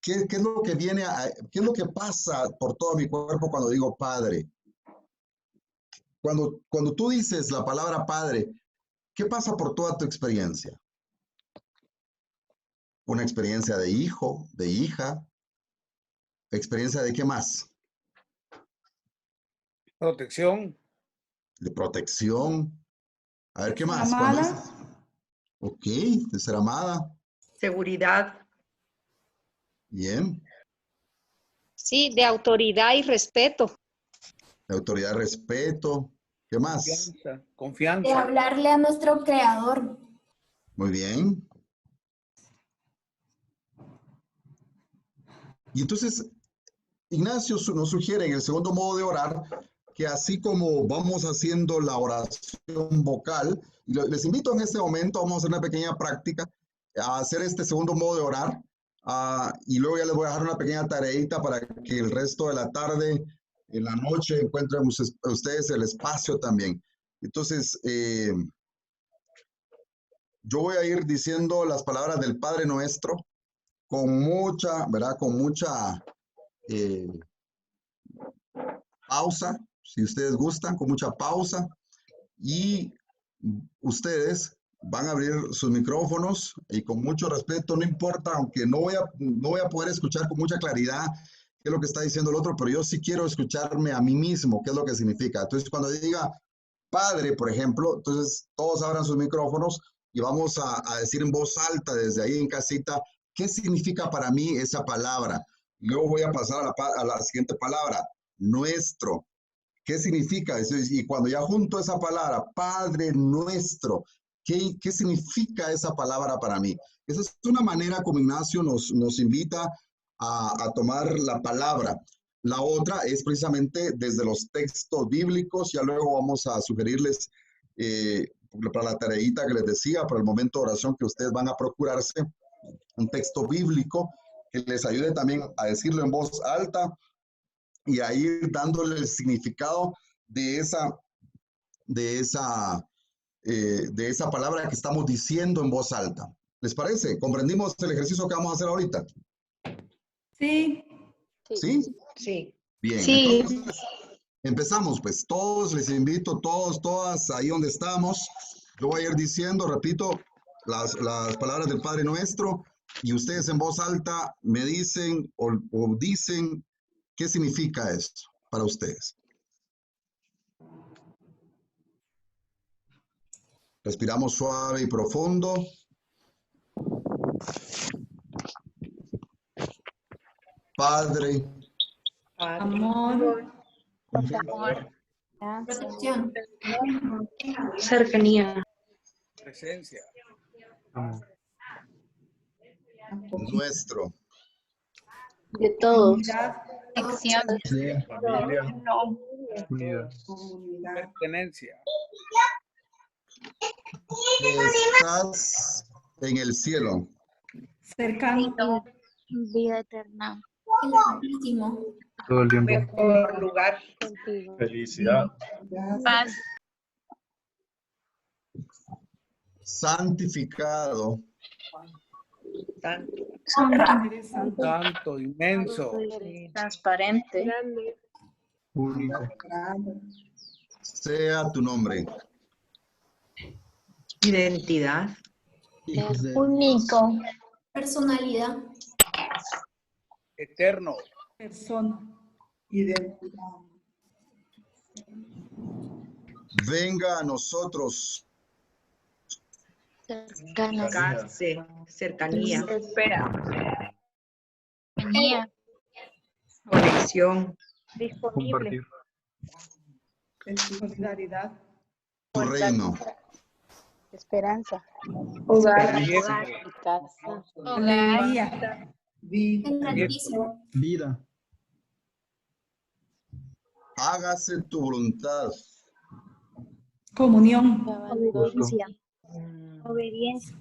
¿qué es lo que qué es lo que pasa por todo mi cuerpo cuando digo Padre? Cuando tú dices la palabra Padre, ¿qué pasa por toda tu experiencia? Una experiencia de hijo, de hija, experiencia de qué más? Protección. De protección. A ver, ¿qué más? Amada. Ok, de ser amada. Seguridad. Bien. Sí, de autoridad y respeto. De autoridad y respeto. ¿Qué más? Confianza. De hablarle a nuestro Creador. Muy bien. Y entonces, Ignacio nos sugiere en el segundo modo de orar que así como vamos haciendo la oración vocal, les invito en este momento, vamos a hacer una pequeña práctica, a hacer este segundo modo de orar, y luego ya les voy a dejar una pequeña tareita para que el resto de la tarde, en la noche, encuentren ustedes el espacio también. Entonces, yo voy a ir diciendo las palabras del Padre Nuestro con mucha, ¿verdad? Con mucha pausa, si ustedes gustan, con mucha pausa, y ustedes van a abrir sus micrófonos y con mucho respeto, no importa, aunque no voy a poder escuchar con mucha claridad qué es lo que está diciendo el otro, pero yo sí quiero escucharme a mí mismo, qué es lo que significa. Entonces, cuando diga Padre, por ejemplo, entonces todos abran sus micrófonos y vamos a decir en voz alta desde ahí en casita, ¿qué significa para mí esa palabra? Luego voy a pasar a la siguiente palabra, nuestro. ¿Qué significa eso? Y cuando ya junto esa palabra, Padre nuestro, ¿qué significa esa palabra para mí? Esa es una manera como Ignacio nos invita a tomar la palabra. La otra es precisamente desde los textos bíblicos. Ya luego vamos a sugerirles para la tareita que les decía, para el momento de oración que ustedes van a procurarse, un texto bíblico que les ayude también a decirlo en voz alta y a ir dándole el significado de esa palabra que estamos diciendo en voz alta. ¿Les parece? ¿Comprendimos el ejercicio que vamos a hacer ahorita? Sí. ¿Sí? Sí. Bien, Sí. entonces empezamos, pues todos, les invito, todos, todas, ahí donde estamos. Yo voy a ir diciendo, repito, las palabras del Padre Nuestro y ustedes en voz alta me dicen o dicen qué significa esto para ustedes. Respiramos suave y profundo. Padre, Amor, Protección. Cercanía. Presencia. nuestro, De todos. Protección. Pertenencia. estás en el cielo. cercano, Vida eterna. El Altísimo. Todo el tiempo. Mejor lugar. Contigo. Felicidad. Paz. Santificado, Santo, inmenso. Transparente. Único. sea tu nombre. Identidad. Único. Personalidad. Eterno. persona, Venga a nosotros. Cercano. Cercanía. Espera. Conexión. Compartir. solidaridad, Tu reino. Esperanza. Hogar. Casa. alegría, El Altísimo. Vida. Hágase tu voluntad. comunión, Obediencia. Obediencia.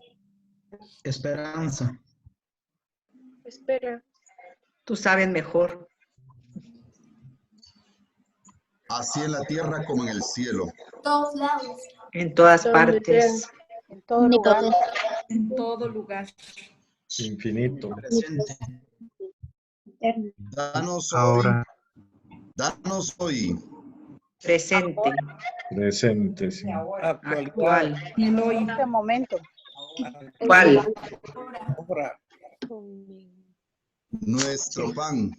Esperanza. Espera. Tú sabes mejor. Así en la tierra como en el cielo. Todos lados. En todas partes. En todo lugar. en todo lugar. Infinito. Presente. Eterno. Danos hoy Presente. Presente. Sí. Actual. En el hoy, En este momento. ¿Cuál? Obra. nuestro pan.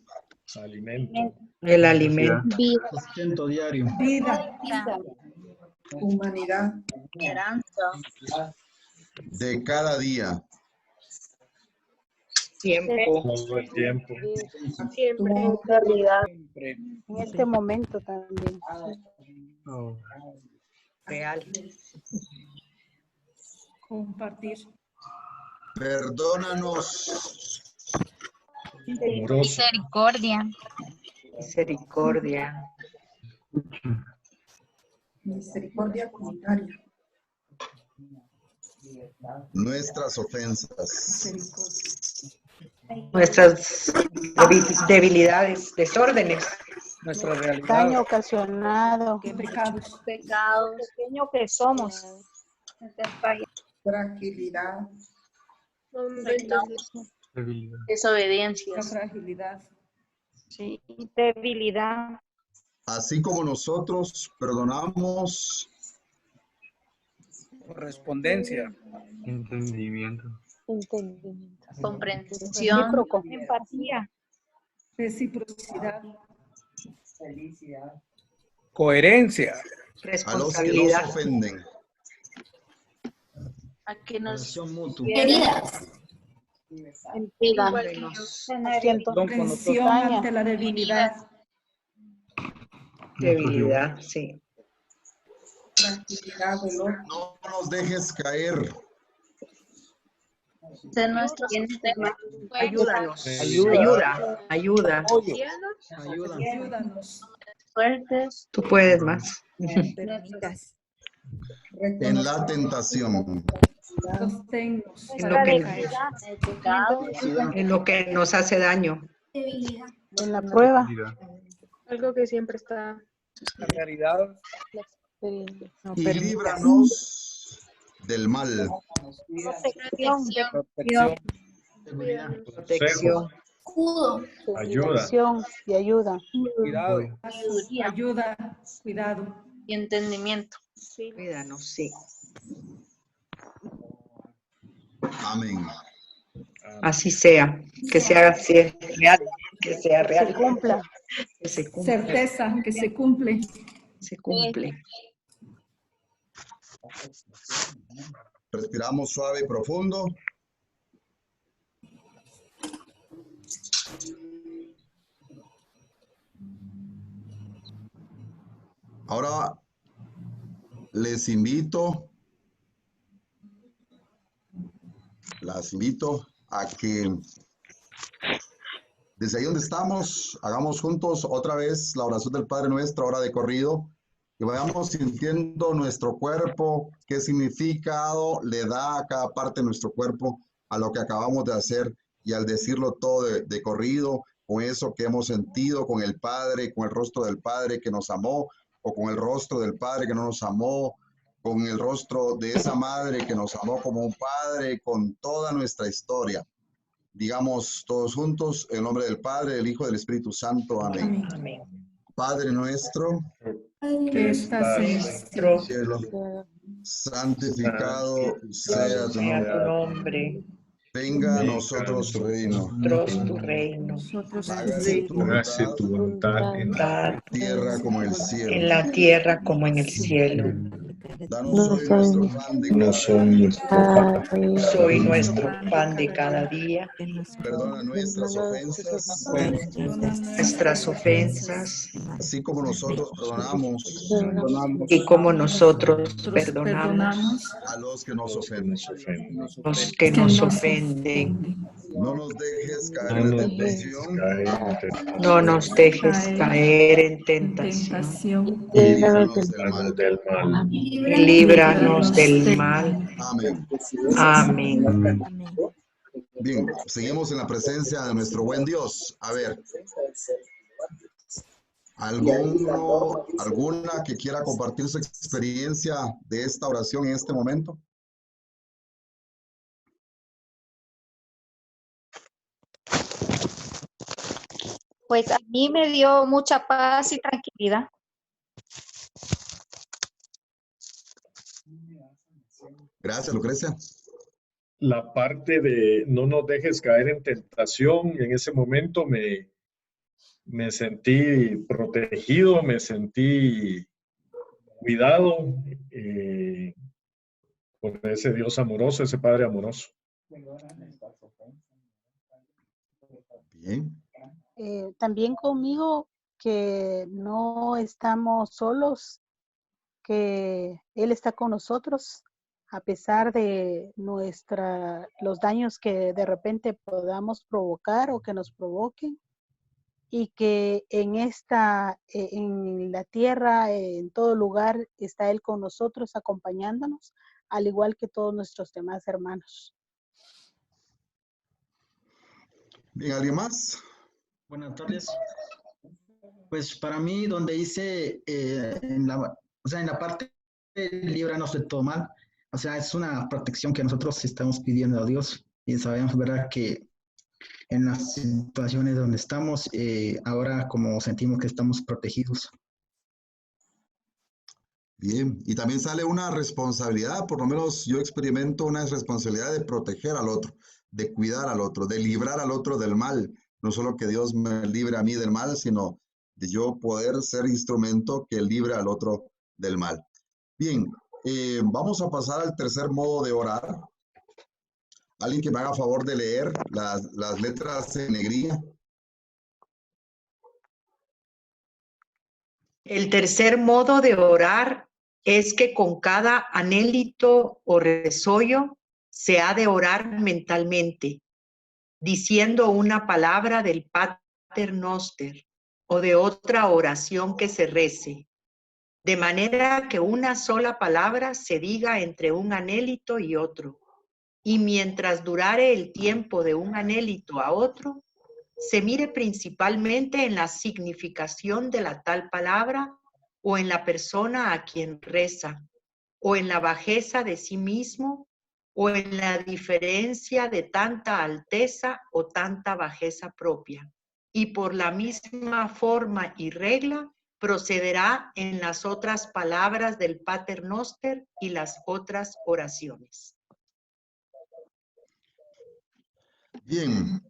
Alimento. El alimento. Vida. Sustento diario. vida, Humanidad. Esperanza. De cada día. Tiempo. Todo el tiempo. Siempre. Realidad. Siempre. En este momento también. Oh. Real. compartir, Perdónanos Amoroso. Misericordia. Misericordia. Misericordia comunitaria. nuestras ofensas. Nuestras debilidades, desórdenes. Nuestra realidad. Daño ocasionado. pecados, Pecados. Pequeño que somos. Nuestras fallas. Fragilidad. Debilidad. Desobediencia. la fragilidad, Sí. Debilidad. Así como nosotros perdonamos Correspondencia. Entendimiento. Entendimiento. Comprensión. Recíproco. Empatía. reciprocidad, Coherencia. A los que nos ofenden. A que nos Relación mutua. Heridas. entrega. comprensión ante la debilidad, Debilidad, sí. No nos dejes caer. De nuestro sistema. Ayúdanos. Ayuda. Ayuda. ayúdanos, Fuertes. Tú puedes más. En la tentación. sosténnos, En lo que nos hace daño. Debilidad. En la prueba. Algo que siempre está. La realidad. Y líbranos del mal. Protección. Protección. Escudo. Ayuda. Protección y ayuda. Cuidado. ayuda, cuidado. Y entendimiento. Cuídanos, sí. Amén. Así sea. Que sea así, real. Que sea real. Se cumpla. Que se cumpla. Certeza que se cumple. Se cumple. Respiramos suave y profundo. Ahora las invito a que desde ahí donde estamos, hagamos juntos otra vez la oración del Padre Nuestro, ahora de corrido, y vayamos sintiendo nuestro cuerpo, qué significado le da a cada parte de nuestro cuerpo a lo que acabamos de hacer, y al decirlo todo de corrido, con eso que hemos sentido, con el Padre, con el rostro del Padre que nos amó, o con el rostro del Padre que no nos amó, con el rostro de esa madre que nos amó como un padre, con toda nuestra historia. Digamos todos juntos, en nombre del Padre, del Hijo y del Espíritu Santo. Amén. Amén. Padre nuestro, Que estás en el cielo, santificado sea tu Sea tu nombre. nombre. Venga a nosotros tu reino. Nosotros tu reino. Hágase tu Hágase tu voluntad en Voluntad tierra como en el en cielo. la tierra como en el cielo. Danos hoy nuestro pan de cada Soy nuestro pan de cada día. Perdona nuestras ofensas, Nuestras ofensas. así como nosotros perdonamos Y como nosotros perdonamos a los que nos ofenden. los que nos ofenden. No nos dejes caer en la tentación No nos dejes caer en tentación. y líbranos del mal. Y líbranos del mal. Amén. Amén. Bien, seguimos en la presencia de nuestro buen Dios. A ver, ¿alguna que quiera compartir su experiencia de esta oración en este momento? Pues a mí me dio mucha paz y tranquilidad. Gracias, Lucrecia. la parte de no nos dejes caer en tentación. En ese momento me sentí protegido, me sentí cuidado por ese Dios amoroso, ese Padre amoroso. Bien. También conmigo que no estamos solos, que Él está con nosotros a pesar de los daños que de repente podamos provocar o que nos provoquen, y que en la tierra, en todo lugar, está Él con nosotros acompañándonos, al igual que todos nuestros demás hermanos. Bien, ¿alguien más? Buenas tardes. Pues para mí, donde dice, en la parte de líbranos de todo mal, o sea, es una protección que nosotros estamos pidiendo a Dios, y sabemos, ¿verdad?, que en las situaciones donde estamos, ahora como sentimos que estamos protegidos. Bien, y también sale una responsabilidad, por lo menos yo experimento una responsabilidad de proteger al otro, de cuidar al otro, de librar al otro del mal. no solo que Dios me libre a mí del mal, sino de yo poder ser instrumento que libre al otro del mal. Bien, vamos a pasar al tercer modo de orar. Alguien que me haga favor de leer las letras en negrilla. El tercer modo de orar es que con cada anhélito o resollo se ha de orar mentalmente, diciendo una palabra del Pater Noster o de otra oración que se rece, de manera que una sola palabra se diga entre un anhélito y otro, y mientras durare el tiempo de un anhélito a otro, se mire principalmente en la significación de la tal palabra o en la persona a quien reza, o en la bajeza de sí mismo, o en la diferencia de tanta alteza o tanta bajeza propia. Y por la misma forma y regla procederá en las otras palabras del Pater Noster y las otras oraciones. Bien.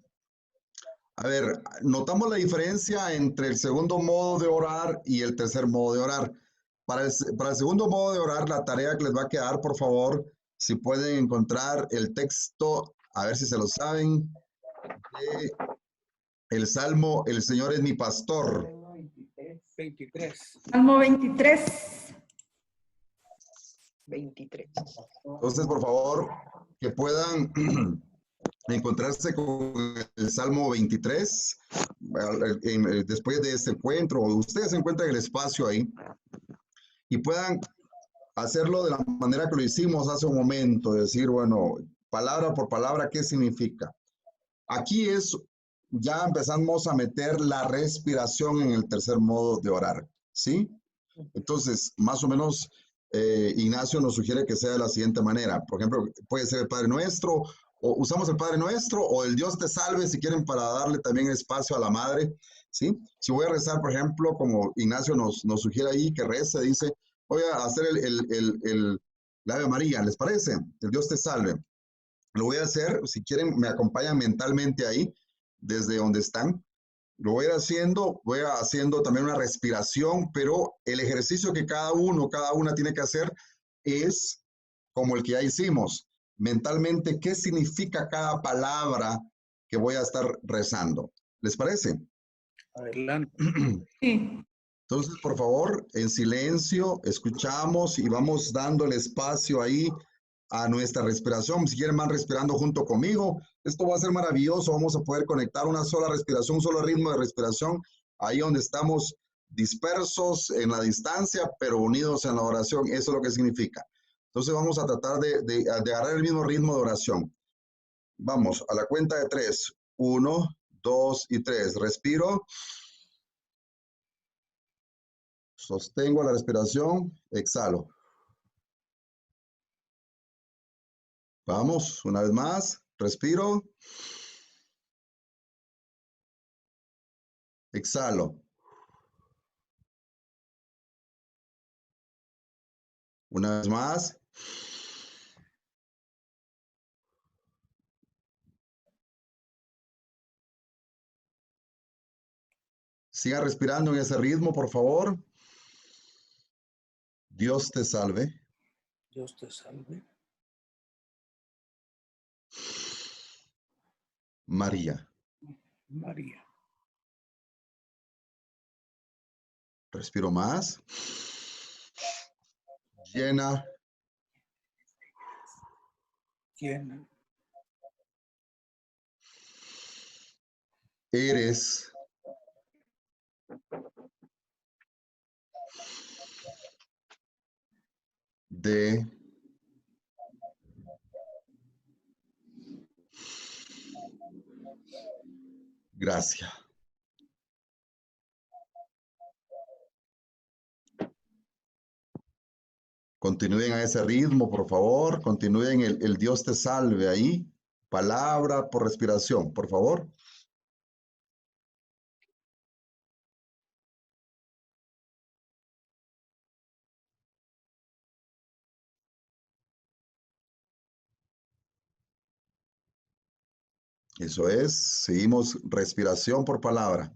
A ver, notamos la diferencia entre el segundo modo de orar y el tercer modo de orar. Para el segundo modo de orar, la tarea que les va a quedar, por favor, si pueden encontrar el texto, a ver si se lo saben, de el Salmo, el Señor es mi pastor. 23. Salmo 23. 23. Entonces, por favor, que puedan encontrarse con el Salmo 23, después de este encuentro, ustedes encuentran el espacio ahí y puedan hacerlo de la manera que lo hicimos hace un momento, decir, bueno, palabra por palabra, ¿qué significa? Aquí ya empezamos a meter la respiración en el tercer modo de orar, ¿sí? Entonces, más o menos, Ignacio nos sugiere que sea de la siguiente manera. Por ejemplo, puede ser el Padre Nuestro, o usamos el Padre Nuestro, o el Dios te salve, si quieren, para darle también espacio a la Madre, ¿sí? Si voy a rezar, por ejemplo, como Ignacio nos sugiere ahí, que rece, dice, voy a hacer el Ave María, ¿les parece? El Dios te salve. Lo voy a hacer, si quieren, me acompañan mentalmente ahí, desde donde están. Lo voy a ir haciendo también una respiración, pero el ejercicio que cada una tiene que hacer es como el que ya hicimos. Mentalmente, ¿qué significa cada palabra que voy a estar rezando? ¿Les parece? Adelante. Sí. Entonces, por favor, en silencio, escuchamos y vamos dando el espacio ahí a nuestra respiración. Si quieren, van respirando junto conmigo. Esto va a ser maravilloso. Vamos a poder conectar una sola respiración, un solo ritmo de respiración, ahí donde estamos dispersos en la distancia, pero unidos en la oración. Eso es lo que significa. Entonces vamos a tratar de agarrar el mismo ritmo de oración. Vamos, a la cuenta de 3. 1, 2 y 3. Respiro. Sostengo la respiración. Exhalo. Vamos, una vez más. Respiro. Exhalo. Una vez más. Siga respirando en ese ritmo, por favor. Dios te salve. Dios te salve. María. María. Respiro más. Llena. Llena. Eres. De. Gracia. Continúen a ese ritmo, por favor. Continúen el Dios te salve ahí. Palabra por respiración, por favor. Eso es. Seguimos respiración por palabra.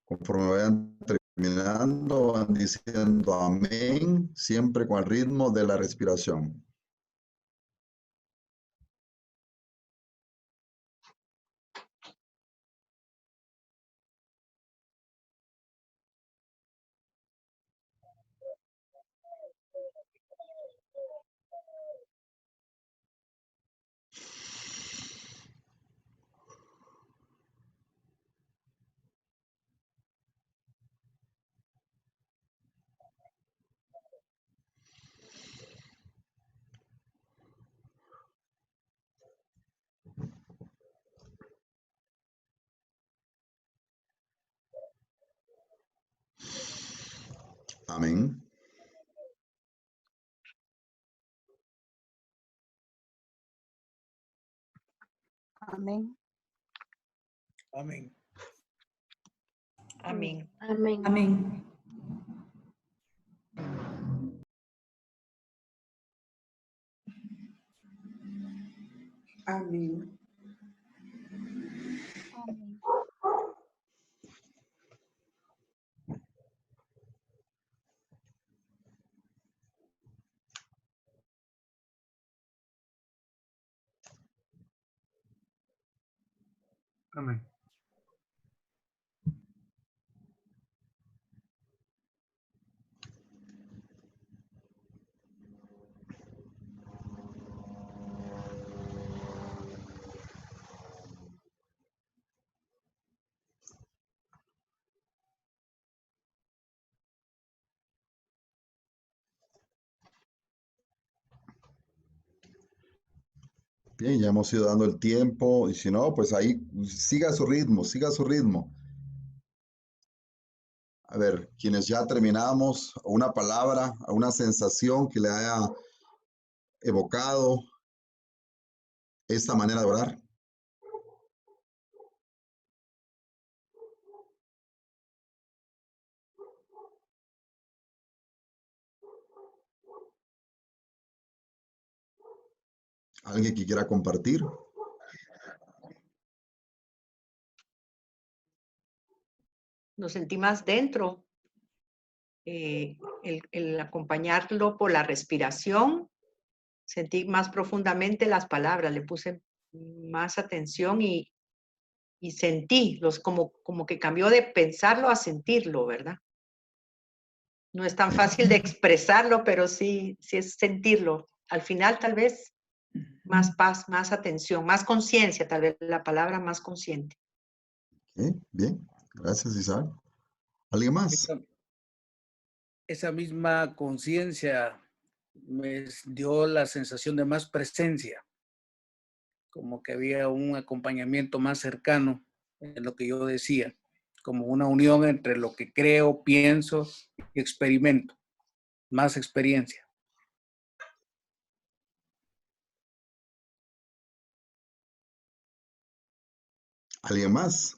Conforme vayan terminando, van diciendo amén, siempre con el ritmo de la respiración. Amén. Amén. Amén. Amén. Amén. Amén. Amén. Amén. Bien, ya hemos ido dando el tiempo y si no, pues ahí siga su ritmo, siga su ritmo. A ver, quienes ya terminamos, una palabra, una sensación que le haya evocado esta manera de orar. ¿Alguien que quiera compartir? Nos sentí más dentro. El acompañarlo por la respiración, sentí más profundamente las palabras, le puse más atención y sentí, como que cambió de pensarlo a sentirlo, ¿verdad? No es tan fácil de expresarlo, pero sí es sentirlo. Al final, tal vez, más paz, más atención, más conciencia, tal vez la palabra más consciente. Bien, gracias Isabel. ¿Alguien más? Esa misma conciencia me dio la sensación de más presencia, como que había un acompañamiento más cercano en lo que yo decía, como una unión entre lo que creo, pienso y experimento, más experiencia. ¿Alguien más?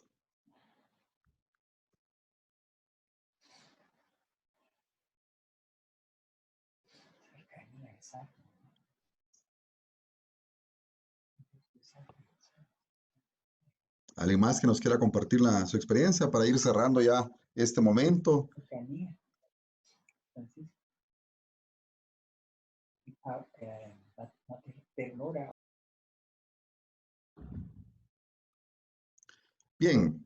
¿Alguien más que nos quiera compartir su experiencia para ir cerrando ya este momento? Bien.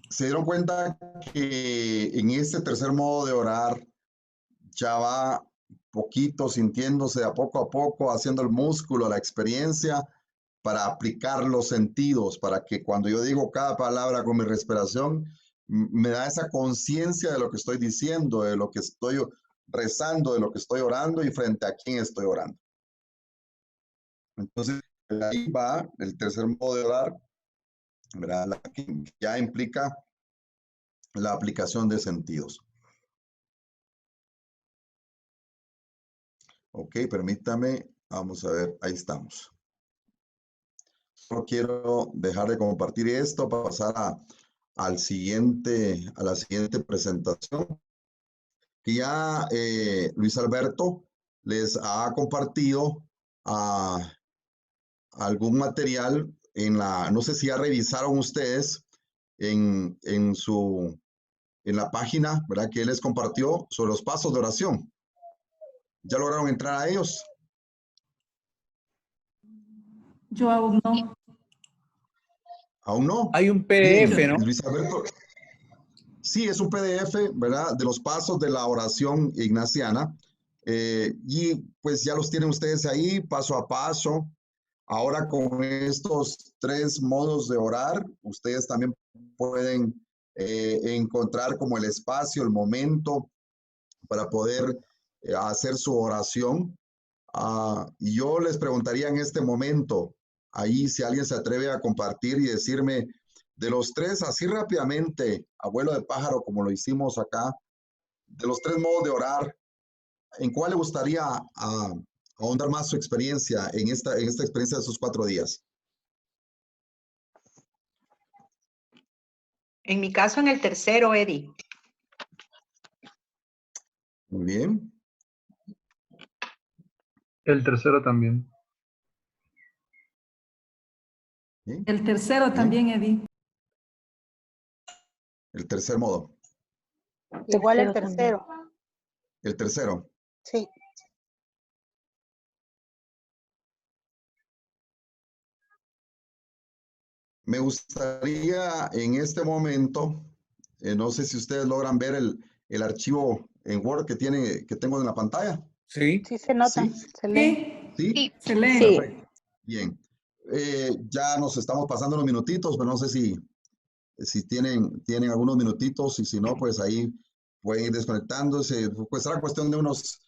¿Se dieron cuenta que en este tercer modo de orar ya va poquito sintiéndose a poco, haciendo el músculo, la experiencia para aplicar los sentidos, para que cuando yo digo cada palabra con mi respiración, me da esa conciencia de lo que estoy diciendo, de lo que estoy rezando, de lo que estoy orando y frente a quién estoy orando? Entonces, ahí va el tercer modo de orar, ¿verdad? Que ya implica la aplicación de sentidos. Ok, permítame, vamos a ver, ahí estamos. No quiero dejar de compartir esto para pasar a la siguiente presentación, que ya Luis Alberto les ha compartido algún material no sé si ya revisaron ustedes en la página, ¿verdad? Que él les compartió sobre los pasos de oración. ¿Ya lograron entrar a ellos? Yo aún no. ¿Aún no? Hay un PDF, Bien, ¿no? Luis Alberto. Sí, es un PDF, ¿verdad? De los pasos de la oración ignaciana. Y pues ya los tienen ustedes ahí, paso a paso. Ahora con estos 3 modos de orar, ustedes también pueden encontrar como el espacio, el momento para poder hacer su oración. Y yo les preguntaría en este momento, ahí si alguien se atreve a compartir y decirme de los 3, así rápidamente, abuelo de pájaro, como lo hicimos acá, de los 3 modos de orar, ¿en cuál le gustaría ahondar más su experiencia en esta experiencia de esos 4 días? En mi caso, en el tercero, Eddie. Muy bien. El tercero también. ¿Sí? El tercero también, Eddie. El tercer modo. Igual el tercero. El tercero. Sí. Me gustaría en este momento, no sé si ustedes logran ver el archivo en Word que tengo en la pantalla. Sí. Sí se nota. ¿Sí? Se lee. ¿Sí? Se lee. Sí. Perfecto. Bien. Ya nos estamos pasando unos minutitos, pero no sé si tienen algunos minutitos y si no, pues ahí pueden ir desconectándose. Pues será cuestión de unos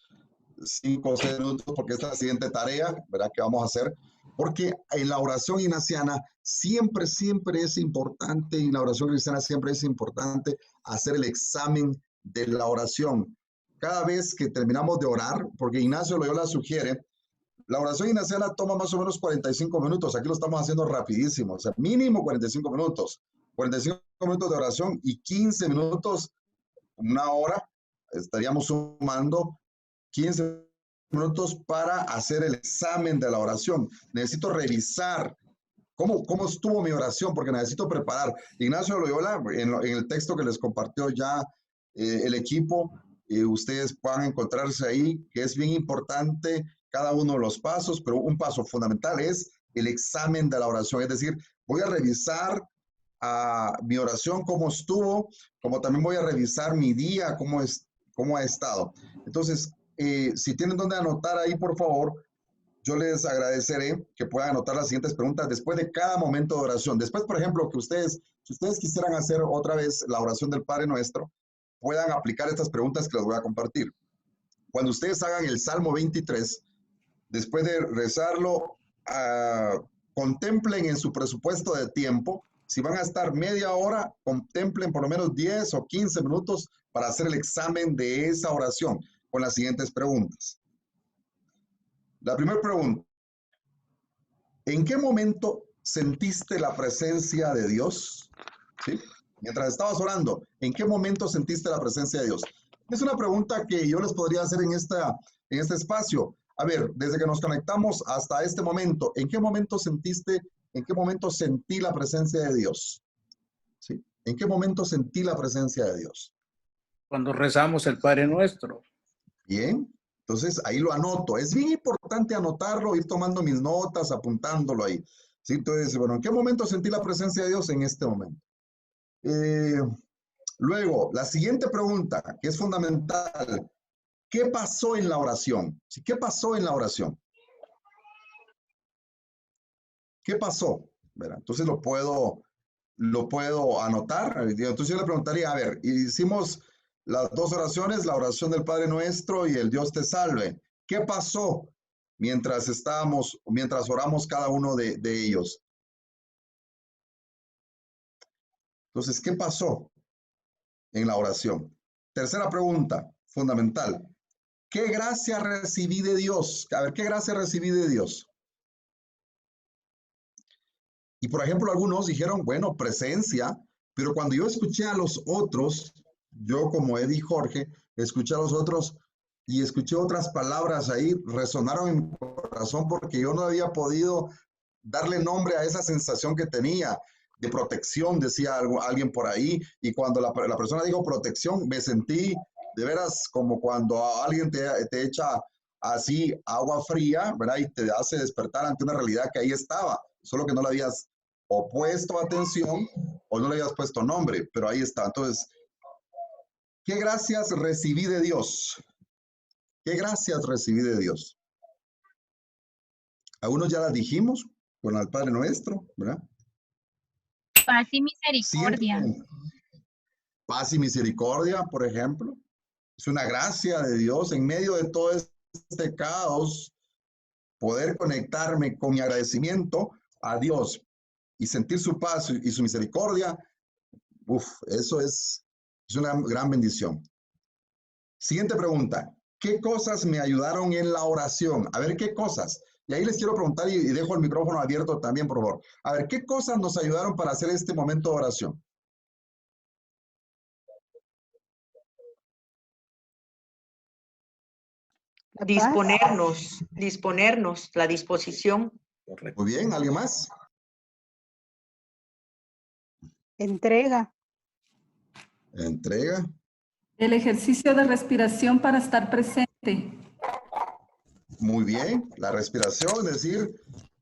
5 o 6 minutos porque esta es la siguiente tarea, ¿verdad? Que vamos a hacer. Porque en la oración ignaciana siempre es importante, y en la oración cristiana siempre es importante hacer el examen de la oración. Cada vez que terminamos de orar, porque Ignacio Loyola sugiere, la oración ignaciana toma más o menos 45 minutos. Aquí lo estamos haciendo rapidísimo, o sea, mínimo 45 minutos. 45 minutos de oración y 15 minutos, una hora, estaríamos sumando 15 minutos para hacer el examen de la oración. Necesito revisar cómo estuvo mi oración, porque necesito preparar. Ignacio Loyola, en el texto que les compartió ya el equipo, ustedes puedan encontrarse ahí, que es bien importante cada uno de los pasos, pero un paso fundamental es el examen de la oración. Es decir, voy a revisar mi oración, cómo estuvo, como también voy a revisar mi día, cómo ha estado. Entonces, si tienen donde anotar ahí, por favor, yo les agradeceré que puedan anotar las siguientes preguntas después de cada momento de oración. Después, por ejemplo, si ustedes quisieran hacer otra vez la oración del Padre Nuestro, puedan aplicar estas preguntas que les voy a compartir. Cuando ustedes hagan el Salmo 23, después de rezarlo, contemplen en su presupuesto de tiempo. Si van a estar media hora, contemplen por lo menos 10 o 15 minutos para hacer el examen de esa oración con las siguientes preguntas. La primera pregunta: ¿en qué momento sentiste la presencia de Dios? ¿Sí? Mientras estabas orando, ¿en qué momento sentiste la presencia de Dios? Es una pregunta que yo les podría hacer en este espacio. A ver, desde que nos conectamos hasta este momento, ¿en qué momento sentí la presencia de Dios? ¿Sí? ¿En qué momento sentí la presencia de Dios? Cuando rezamos el Padre Nuestro. Bien, entonces ahí lo anoto. Es bien importante anotarlo, ir tomando mis notas, apuntándolo ahí. ¿Sí? Entonces, bueno, ¿en qué momento sentí la presencia de Dios? En este momento. Luego, la siguiente pregunta, que es fundamental. ¿Qué pasó en la oración? ¿Sí? ¿Qué pasó en la oración? ¿Qué pasó? ¿Verdad? Entonces lo puedo anotar. Entonces yo le preguntaría, a ver, hicimos las 2 oraciones, la oración del Padre Nuestro y el Dios te salve. ¿Qué pasó mientras oramos cada uno de ellos? Entonces, ¿qué pasó en la oración? Tercera pregunta, fundamental. ¿Qué gracia recibí de Dios? A ver, ¿qué gracia recibí de Dios? Y por ejemplo, algunos dijeron, bueno, presencia, pero cuando yo escuché a los otros, yo como Eddie y Jorge, escuché a los otros y escuché otras palabras ahí, resonaron en mi corazón porque yo no había podido darle nombre a esa sensación que tenía de protección, decía alguien por ahí, y cuando la persona dijo protección, me sentí de veras como cuando alguien te echa así agua fría, ¿verdad? Y te hace despertar ante una realidad que ahí estaba, solo que no le habías o puesto atención o no le habías puesto nombre, pero ahí está. Entonces, ¿qué gracias recibí de Dios? ¿Qué gracias recibí de Dios? Algunos ya las dijimos con el Padre Nuestro, ¿verdad? Paz y misericordia. Siempre, paz y misericordia, por ejemplo. Es una gracia de Dios en medio de todo este caos, poder conectarme con mi agradecimiento a Dios y sentir su paz y su misericordia. Eso es una gran bendición. Siguiente pregunta. ¿Qué cosas me ayudaron en la oración? A ver, ¿qué cosas? Y ahí les quiero preguntar y dejo el micrófono abierto también, por favor. A ver, ¿qué cosas nos ayudaron para hacer este momento de oración? Disponernos, la disposición. Muy bien, ¿alguien más? Entrega. Entrega. El ejercicio de respiración para estar presente. Muy bien, la respiración, es decir,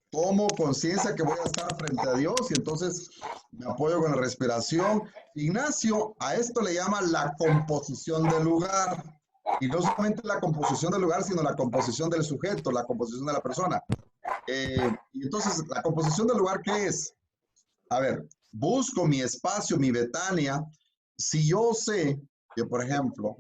tomo conciencia que voy a estar frente a Dios y entonces me apoyo con la respiración. Ignacio a esto le llama la composición del lugar. Y no solamente la composición del lugar, sino la composición del sujeto, la composición de la persona. Y entonces, ¿la composición del lugar qué es? A ver, busco mi espacio, mi Betania. Si yo sé que, por ejemplo,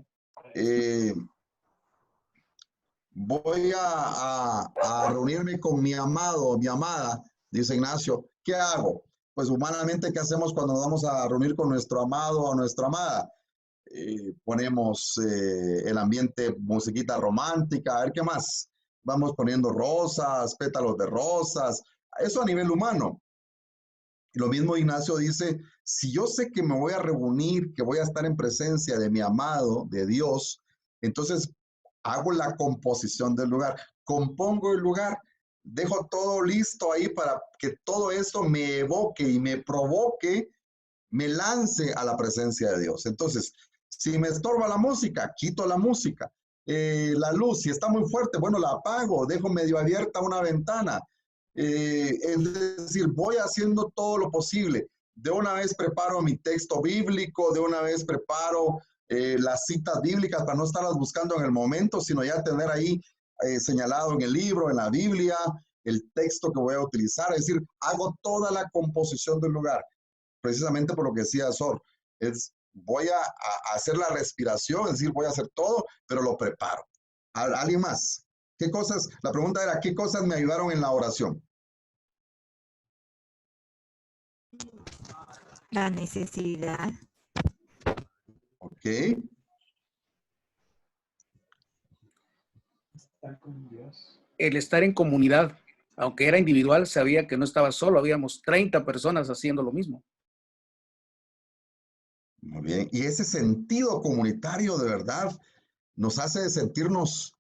voy a reunirme con mi amado, mi amada, dice Ignacio, ¿qué hago? Pues humanamente, ¿qué hacemos cuando nos vamos a reunir con nuestro amado o nuestra amada? Ponemos el ambiente, musiquita romántica, a ver qué más. Vamos poniendo rosas, pétalos de rosas, eso a nivel humano. Lo mismo Ignacio dice, si yo sé que me voy a reunir, que voy a estar en presencia de mi amado, de Dios, entonces hago la composición del lugar, compongo el lugar, dejo todo listo ahí para que todo esto me evoque y me provoque, me lance a la presencia de Dios. Entonces, si me estorba la música, quito la música. La luz, si está muy fuerte, bueno, la apago, dejo medio abierta una ventana. Es decir, voy haciendo todo lo posible. De una vez preparo mi texto bíblico, de una vez preparo las citas bíblicas para no estarlas buscando en el momento, sino ya tener ahí señalado en el libro, en la Biblia, el texto que voy a utilizar. Es decir, hago toda la composición del lugar, precisamente por lo que decía Sor. Voy a hacer la respiración, es decir, voy a hacer todo, pero lo preparo. ¿Alguien más? ¿Qué cosas? La pregunta era, ¿qué cosas me ayudaron en la oración? La necesidad. Ok. El estar en comunidad, aunque era individual, sabía que no estaba solo, habíamos 30 personas haciendo lo mismo. Muy bien. Y ese sentido comunitario de verdad nos hace sentirnos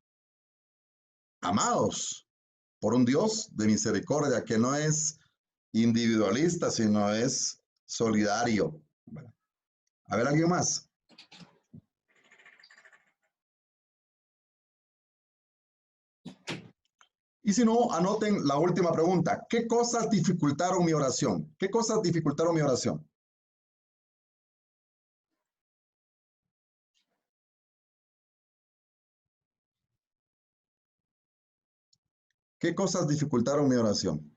amados por un Dios de misericordia que no es individualista, sino es solidario. Bueno, a ver, ¿alguien más? Y si no, anoten la última pregunta. ¿Qué cosas dificultaron mi oración? ¿Qué cosas dificultaron mi oración? ¿Qué cosas dificultaron mi oración?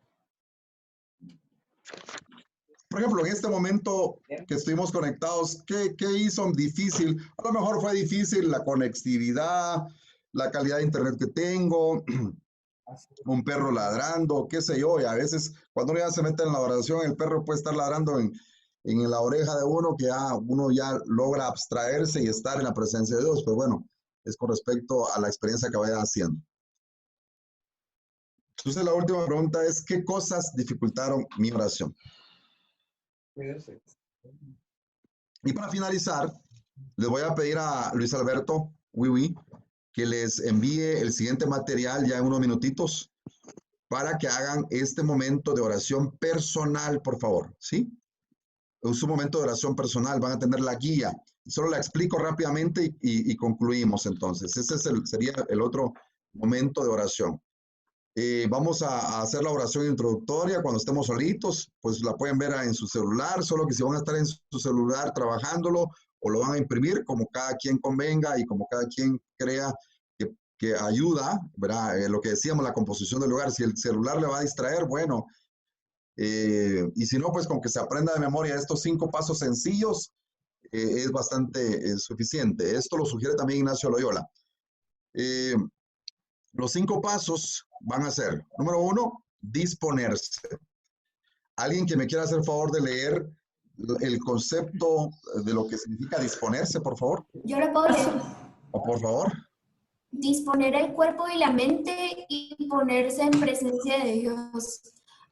Por ejemplo, en este momento que estuvimos conectados, ¿qué hizo difícil? A lo mejor fue difícil la conectividad, la calidad de internet que tengo, un perro ladrando, qué sé yo, y a veces cuando uno ya se mete en la oración, el perro puede estar ladrando en la oreja de uno, que uno ya logra abstraerse y estar en la presencia de Dios, pero bueno, es con respecto a la experiencia que vaya haciendo. Entonces la última pregunta es, ¿qué cosas dificultaron mi oración? Y para finalizar, les voy a pedir a Luis Alberto, que les envíe el siguiente material ya en unos minutitos para que hagan este momento de oración personal, por favor, ¿sí? Es un momento de oración personal, van a tener la guía. Solo la explico rápidamente y concluimos entonces. Ese sería el otro momento de oración. Vamos a hacer la oración introductoria cuando estemos solitos, pues la pueden ver en su celular, solo que si van a estar en su celular trabajándolo o lo van a imprimir como cada quien convenga y como cada quien crea que ayuda, ¿verdad? Lo que decíamos, la composición del lugar, si el celular le va a distraer, bueno, y si no, pues con que se aprenda de memoria estos 5 pasos sencillos, es bastante suficiente. Esto lo sugiere también Ignacio Loyola. Los 5 pasos van a ser, número 1, disponerse. ¿Alguien que me quiera hacer favor de leer el concepto de lo que significa disponerse, por favor? Yo lo puedo leer. O por favor. Disponer el cuerpo y la mente y ponerse en presencia de Dios.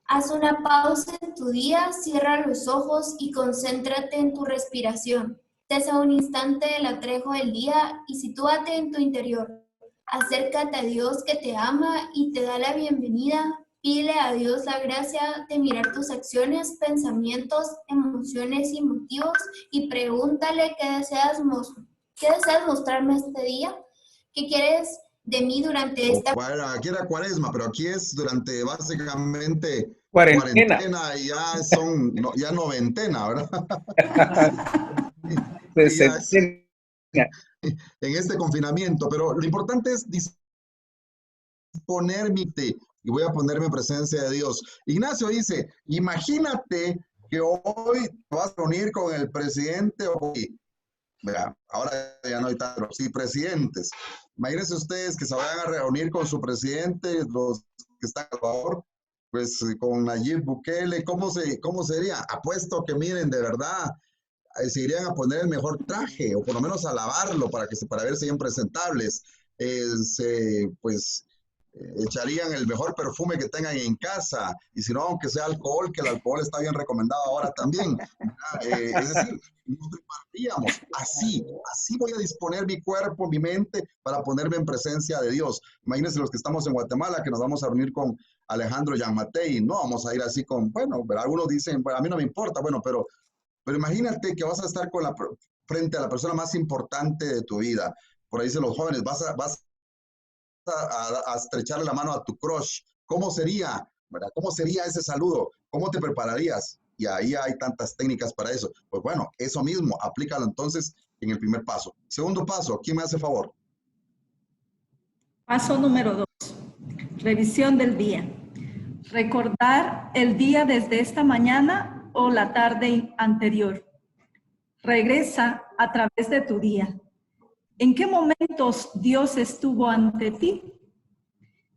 Haz una pausa en tu día, cierra los ojos y concéntrate en tu respiración. Cesa un instante el atrejo del día y sitúate en tu interior. Acércate a Dios que te ama y te da la bienvenida. Pídele a Dios la gracia de mirar tus acciones, pensamientos, emociones y motivos y pregúntale qué deseas mostrarme este día. ¿Qué quieres de mí durante esta? Bueno, aquí era cuaresma, pero aquí es durante básicamente Cuarentena. y ya son, ya noventena, ¿verdad? En este confinamiento, pero lo importante es disponerme y voy a ponerme en presencia de Dios. Ignacio dice, imagínate que hoy te vas a reunir con el presidente hoy. Mira, ahora ya no hay tantos, sí, presidentes. Imagínense ustedes que se vayan a reunir con su presidente, los que están a favor, pues con Nayib Bukele, ¿cómo sería? Apuesto que miren, de verdad, se irían a poner el mejor traje, o por lo menos a lavarlo para verse bien presentables. Echarían el mejor perfume que tengan en casa, y si no, aunque sea alcohol, que el alcohol está bien recomendado ahora también. Es decir, nos prepararíamos. Así voy a disponer mi cuerpo, mi mente, para ponerme en presencia de Dios. Imagínense los que estamos en Guatemala, que nos vamos a reunir con Alejandro Gianmattei, no vamos a ir así con, bueno, algunos dicen, bueno, a mí no me importa, bueno, pero imagínate que vas a estar frente a la persona más importante de tu vida. Por ahí dicen los jóvenes, vas a estrecharle la mano a tu crush. ¿Cómo sería? ¿Verdad? ¿Cómo sería ese saludo? ¿Cómo te prepararías? Y ahí hay tantas técnicas para eso. Pues bueno, eso mismo, aplícalo entonces en el primer paso. Segundo paso, ¿quién me hace favor? Paso número 2, revisión del día. Recordar el día desde esta mañana o la tarde anterior. Regresa a través de tu día. ¿En qué momentos Dios estuvo ante ti?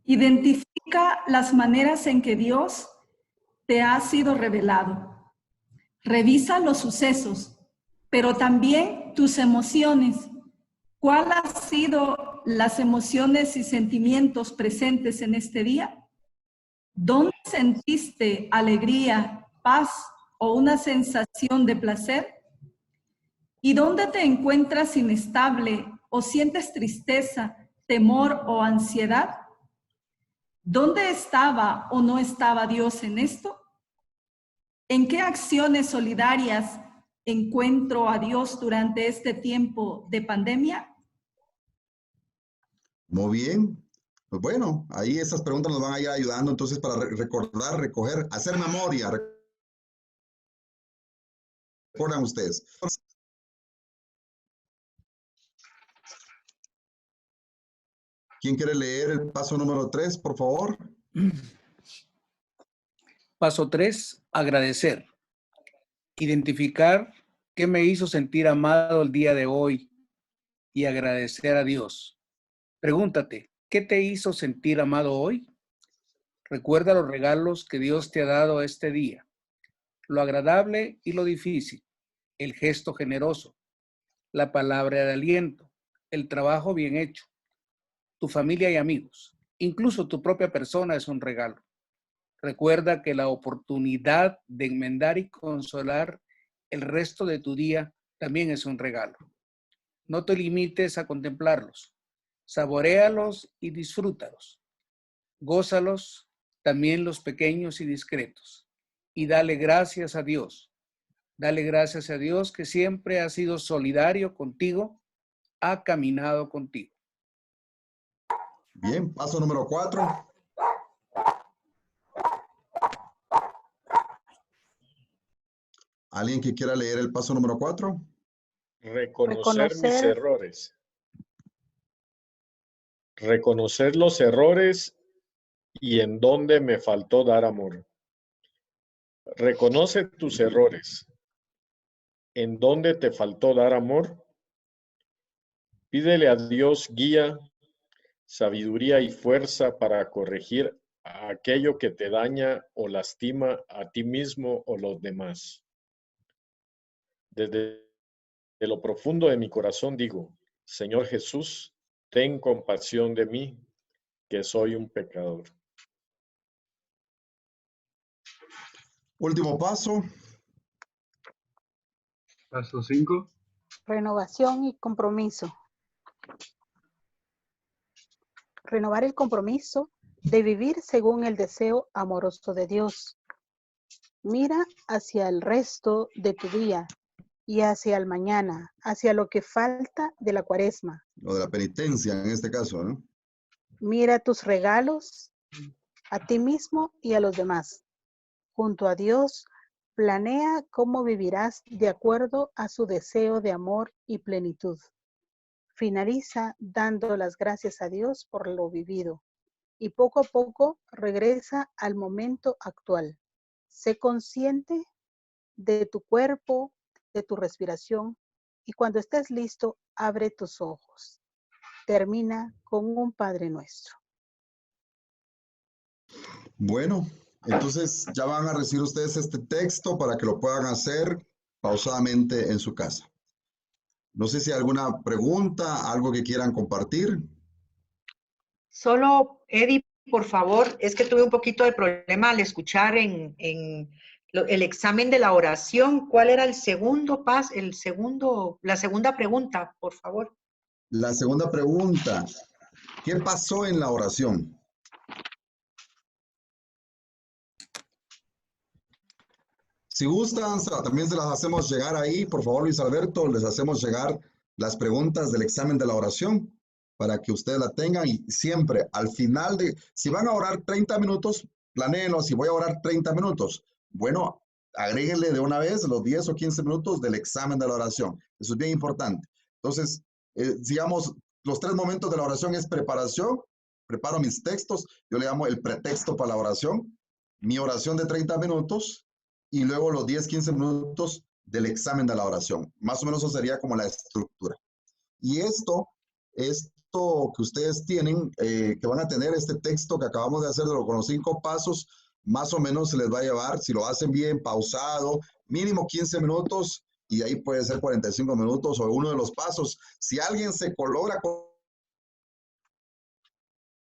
Identifica las maneras en que Dios te ha sido revelado. Revisa los sucesos, pero también tus emociones. ¿Cuáles han sido las emociones y sentimientos presentes en este día? ¿Dónde sentiste alegría, paz o una sensación de placer? ¿Y dónde te encuentras inestable o sientes tristeza, temor o ansiedad? ¿Dónde estaba o no estaba Dios en esto? ¿En qué acciones solidarias encuentro a Dios durante este tiempo de pandemia? Muy bien. Pues bueno, ahí esas preguntas nos van a ir ayudando entonces para recordar, recoger, hacer memoria. Recuerdan ustedes. ¿Quién quiere leer el paso número 3, por favor? Paso 3, agradecer. Identificar qué me hizo sentir amado el día de hoy y agradecer a Dios. Pregúntate, ¿qué te hizo sentir amado hoy? Recuerda los regalos que Dios te ha dado este día, lo agradable y lo difícil, el gesto generoso, la palabra de aliento, el trabajo bien hecho, tu familia y amigos. Incluso tu propia persona es un regalo. Recuerda que la oportunidad de enmendar y consolar el resto de tu día también es un regalo. No te limites a contemplarlos. Saboréalos y disfrútalos. Gózalos, también los pequeños y discretos. Y dale gracias a Dios. Dale gracias a Dios que siempre ha sido solidario contigo, ha caminado contigo. Bien, paso número 4. ¿Alguien que quiera leer el paso número 4? Reconocer mis errores. Reconocer los errores y en dónde me faltó dar amor. Reconoce tus errores. ¿En dónde te faltó dar amor? Pídele a Dios guía, sabiduría y fuerza para corregir aquello que te daña o lastima a ti mismo o los demás. Desde lo profundo de mi corazón digo, Señor Jesús, ten compasión de mí, que soy un pecador. Último paso. Paso 5. Renovación y compromiso. Renovar el compromiso de vivir según el deseo amoroso de Dios. Mira hacia el resto de tu día y hacia el mañana, hacia lo que falta de la cuaresma. O de la penitencia en este caso, ¿no? Mira tus regalos a ti mismo y a los demás. Junto a Dios, planea cómo vivirás de acuerdo a su deseo de amor y plenitud. Finaliza dando las gracias a Dios por lo vivido y poco a poco regresa al momento actual. Sé consciente de tu cuerpo, de tu respiración y cuando estés listo, abre tus ojos. Termina con un Padre Nuestro. Bueno, entonces ya van a recibir ustedes este texto para que lo puedan hacer pausadamente en su casa. No sé si hay alguna pregunta, algo que quieran compartir. Solo, Eddie, por favor, es que tuve un poquito de problema al escuchar el examen de la oración. ¿Cuál era el segundo paso, la segunda pregunta, por favor? La segunda pregunta, ¿qué pasó en la oración? Si gustan, también se las hacemos llegar ahí. Por favor, Luis Alberto, les hacemos llegar las preguntas del examen de la oración para que ustedes la tengan. Y siempre, al final si van a orar 30 minutos, planéenlo. Si voy a orar 30 minutos, bueno, agréguenle de una vez los 10 o 15 minutos del examen de la oración. Eso es bien importante. Entonces, digamos, los 3 momentos de la oración es preparación. Preparo mis textos. Yo le llamo el pretexto para la oración. Mi oración de 30 minutos. Y luego los 10, 15 minutos del examen de la oración. Más o menos eso sería como la estructura. Y esto que ustedes tienen, que van a tener este texto que acabamos de hacer con los 5 pasos, más o menos se les va a llevar, si lo hacen bien, pausado, mínimo 15 minutos, y ahí puede ser 45 minutos o uno de los pasos. Si alguien se logra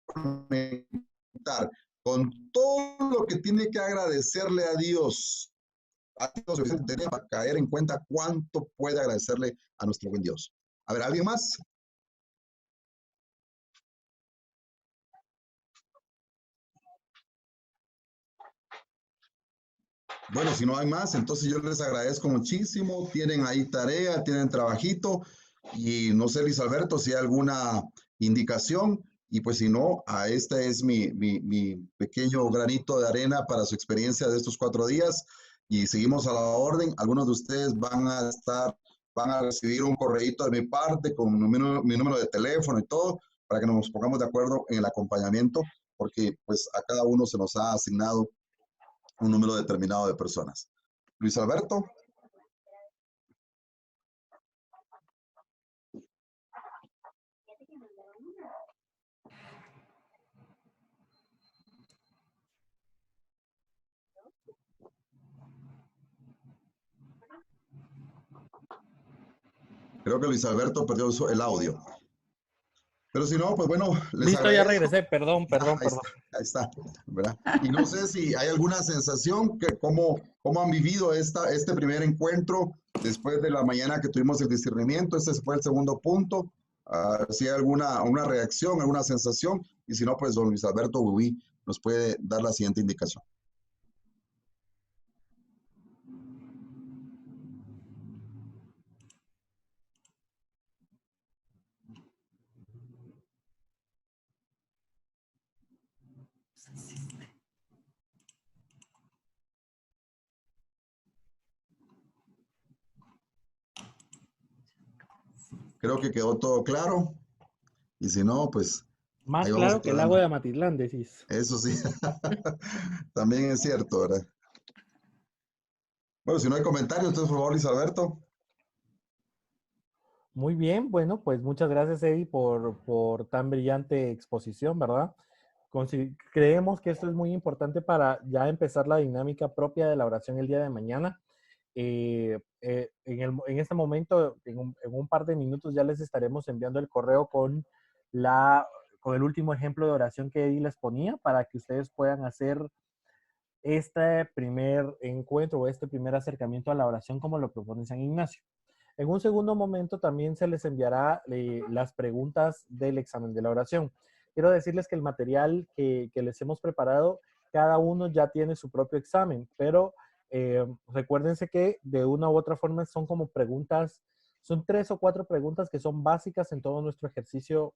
conectar con todo lo que tiene que agradecerle a Dios, tenemos para caer en cuenta cuánto puede agradecerle a nuestro buen Dios. A ver, ¿alguien más? Bueno, si no hay más, entonces yo les agradezco muchísimo. Tienen ahí tarea, tienen trabajito. Y no sé, Luis Alberto, si hay alguna indicación. Y pues si no, este es mi pequeño granito de arena para su experiencia de estos 4 días. Y seguimos a la orden. Algunos de ustedes van a recibir un correíto de mi parte con mi número de teléfono y todo, para que nos pongamos de acuerdo en el acompañamiento, porque pues a cada uno se nos ha asignado un número determinado de personas. Luis Alberto. Creo que Luis Alberto perdió el audio. Pero si no, pues bueno, les Listo, ya agradezco. regresé. Perdón. Ahí está, ¿verdad? Y no sé si hay alguna sensación, cómo han vivido este primer encuentro después de la mañana que tuvimos el discernimiento. Este fue el segundo punto. Si hay una reacción, alguna sensación. Y si no, pues don Luis Alberto Bubí nos puede dar la siguiente indicación. Creo que quedó todo claro. Y si no, pues... Más claro que el agua de Amatitlán, decís. Eso sí. También es cierto, ¿verdad? Bueno, si no hay comentarios, entonces por favor, Luis Alberto. Muy bien, bueno, pues muchas gracias, Eddie, por tan brillante exposición, ¿verdad? Creemos que esto es muy importante para ya empezar la dinámica propia de la oración el día de mañana. En este momento, en un par de minutos, ya les estaremos enviando el correo con el último ejemplo de oración que Eddie les ponía para que ustedes puedan hacer este primer encuentro o este primer acercamiento a la oración como lo propone San Ignacio. En un segundo momento también se les enviará las preguntas del examen de la oración. Quiero decirles que el material que les hemos preparado, cada uno ya tiene su propio examen, pero recuérdense que de una u otra forma son como preguntas, son 3 o 4 preguntas que son básicas en todo nuestro ejercicio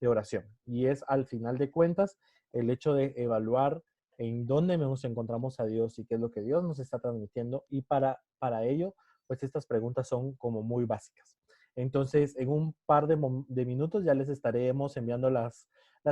de oración. Y es al final de cuentas el hecho de evaluar en dónde nos encontramos a Dios y qué es lo que Dios nos está transmitiendo. Y para ello, pues estas preguntas son como muy básicas. Entonces, en un par de minutos ya les estaremos enviando las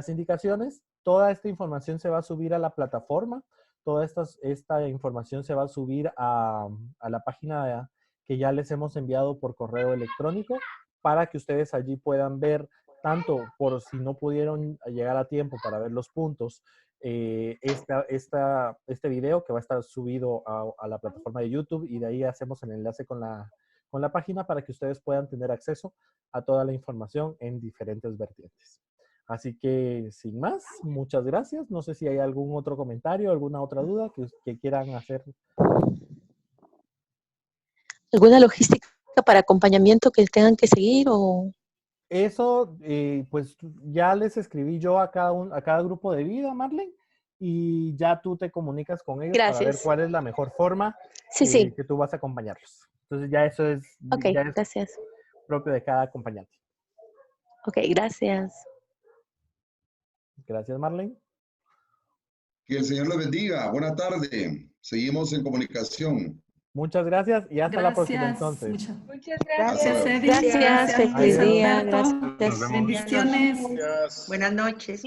indicaciones. Toda esta información se va a subir a la plataforma. Toda esta información se va a subir a la página que ya les hemos enviado por correo electrónico para que ustedes allí puedan ver, tanto por si no pudieron llegar a tiempo para ver los puntos, este video que va a estar subido a la plataforma de YouTube, y de ahí hacemos el enlace con la página para que ustedes puedan tener acceso a toda la información en diferentes vertientes. Así que, sin más, muchas gracias. No sé si hay algún otro comentario, alguna otra duda que quieran hacer. ¿Alguna logística para acompañamiento que tengan que seguir o...? Eso, pues ya les escribí yo a cada grupo de vida, Marlene, y ya tú te comunicas con ellos para ver cuál es la mejor forma que tú vas a acompañarlos. Entonces ya eso es, gracias. Propio de cada acompañante. Ok, gracias. Gracias, Marlene. Que el Señor les bendiga. Buena tarde. Seguimos en comunicación. Muchas gracias y hasta la próxima entonces. Muchas gracias. Eddie. Gracias, feliz día. Bendiciones. Buenas noches.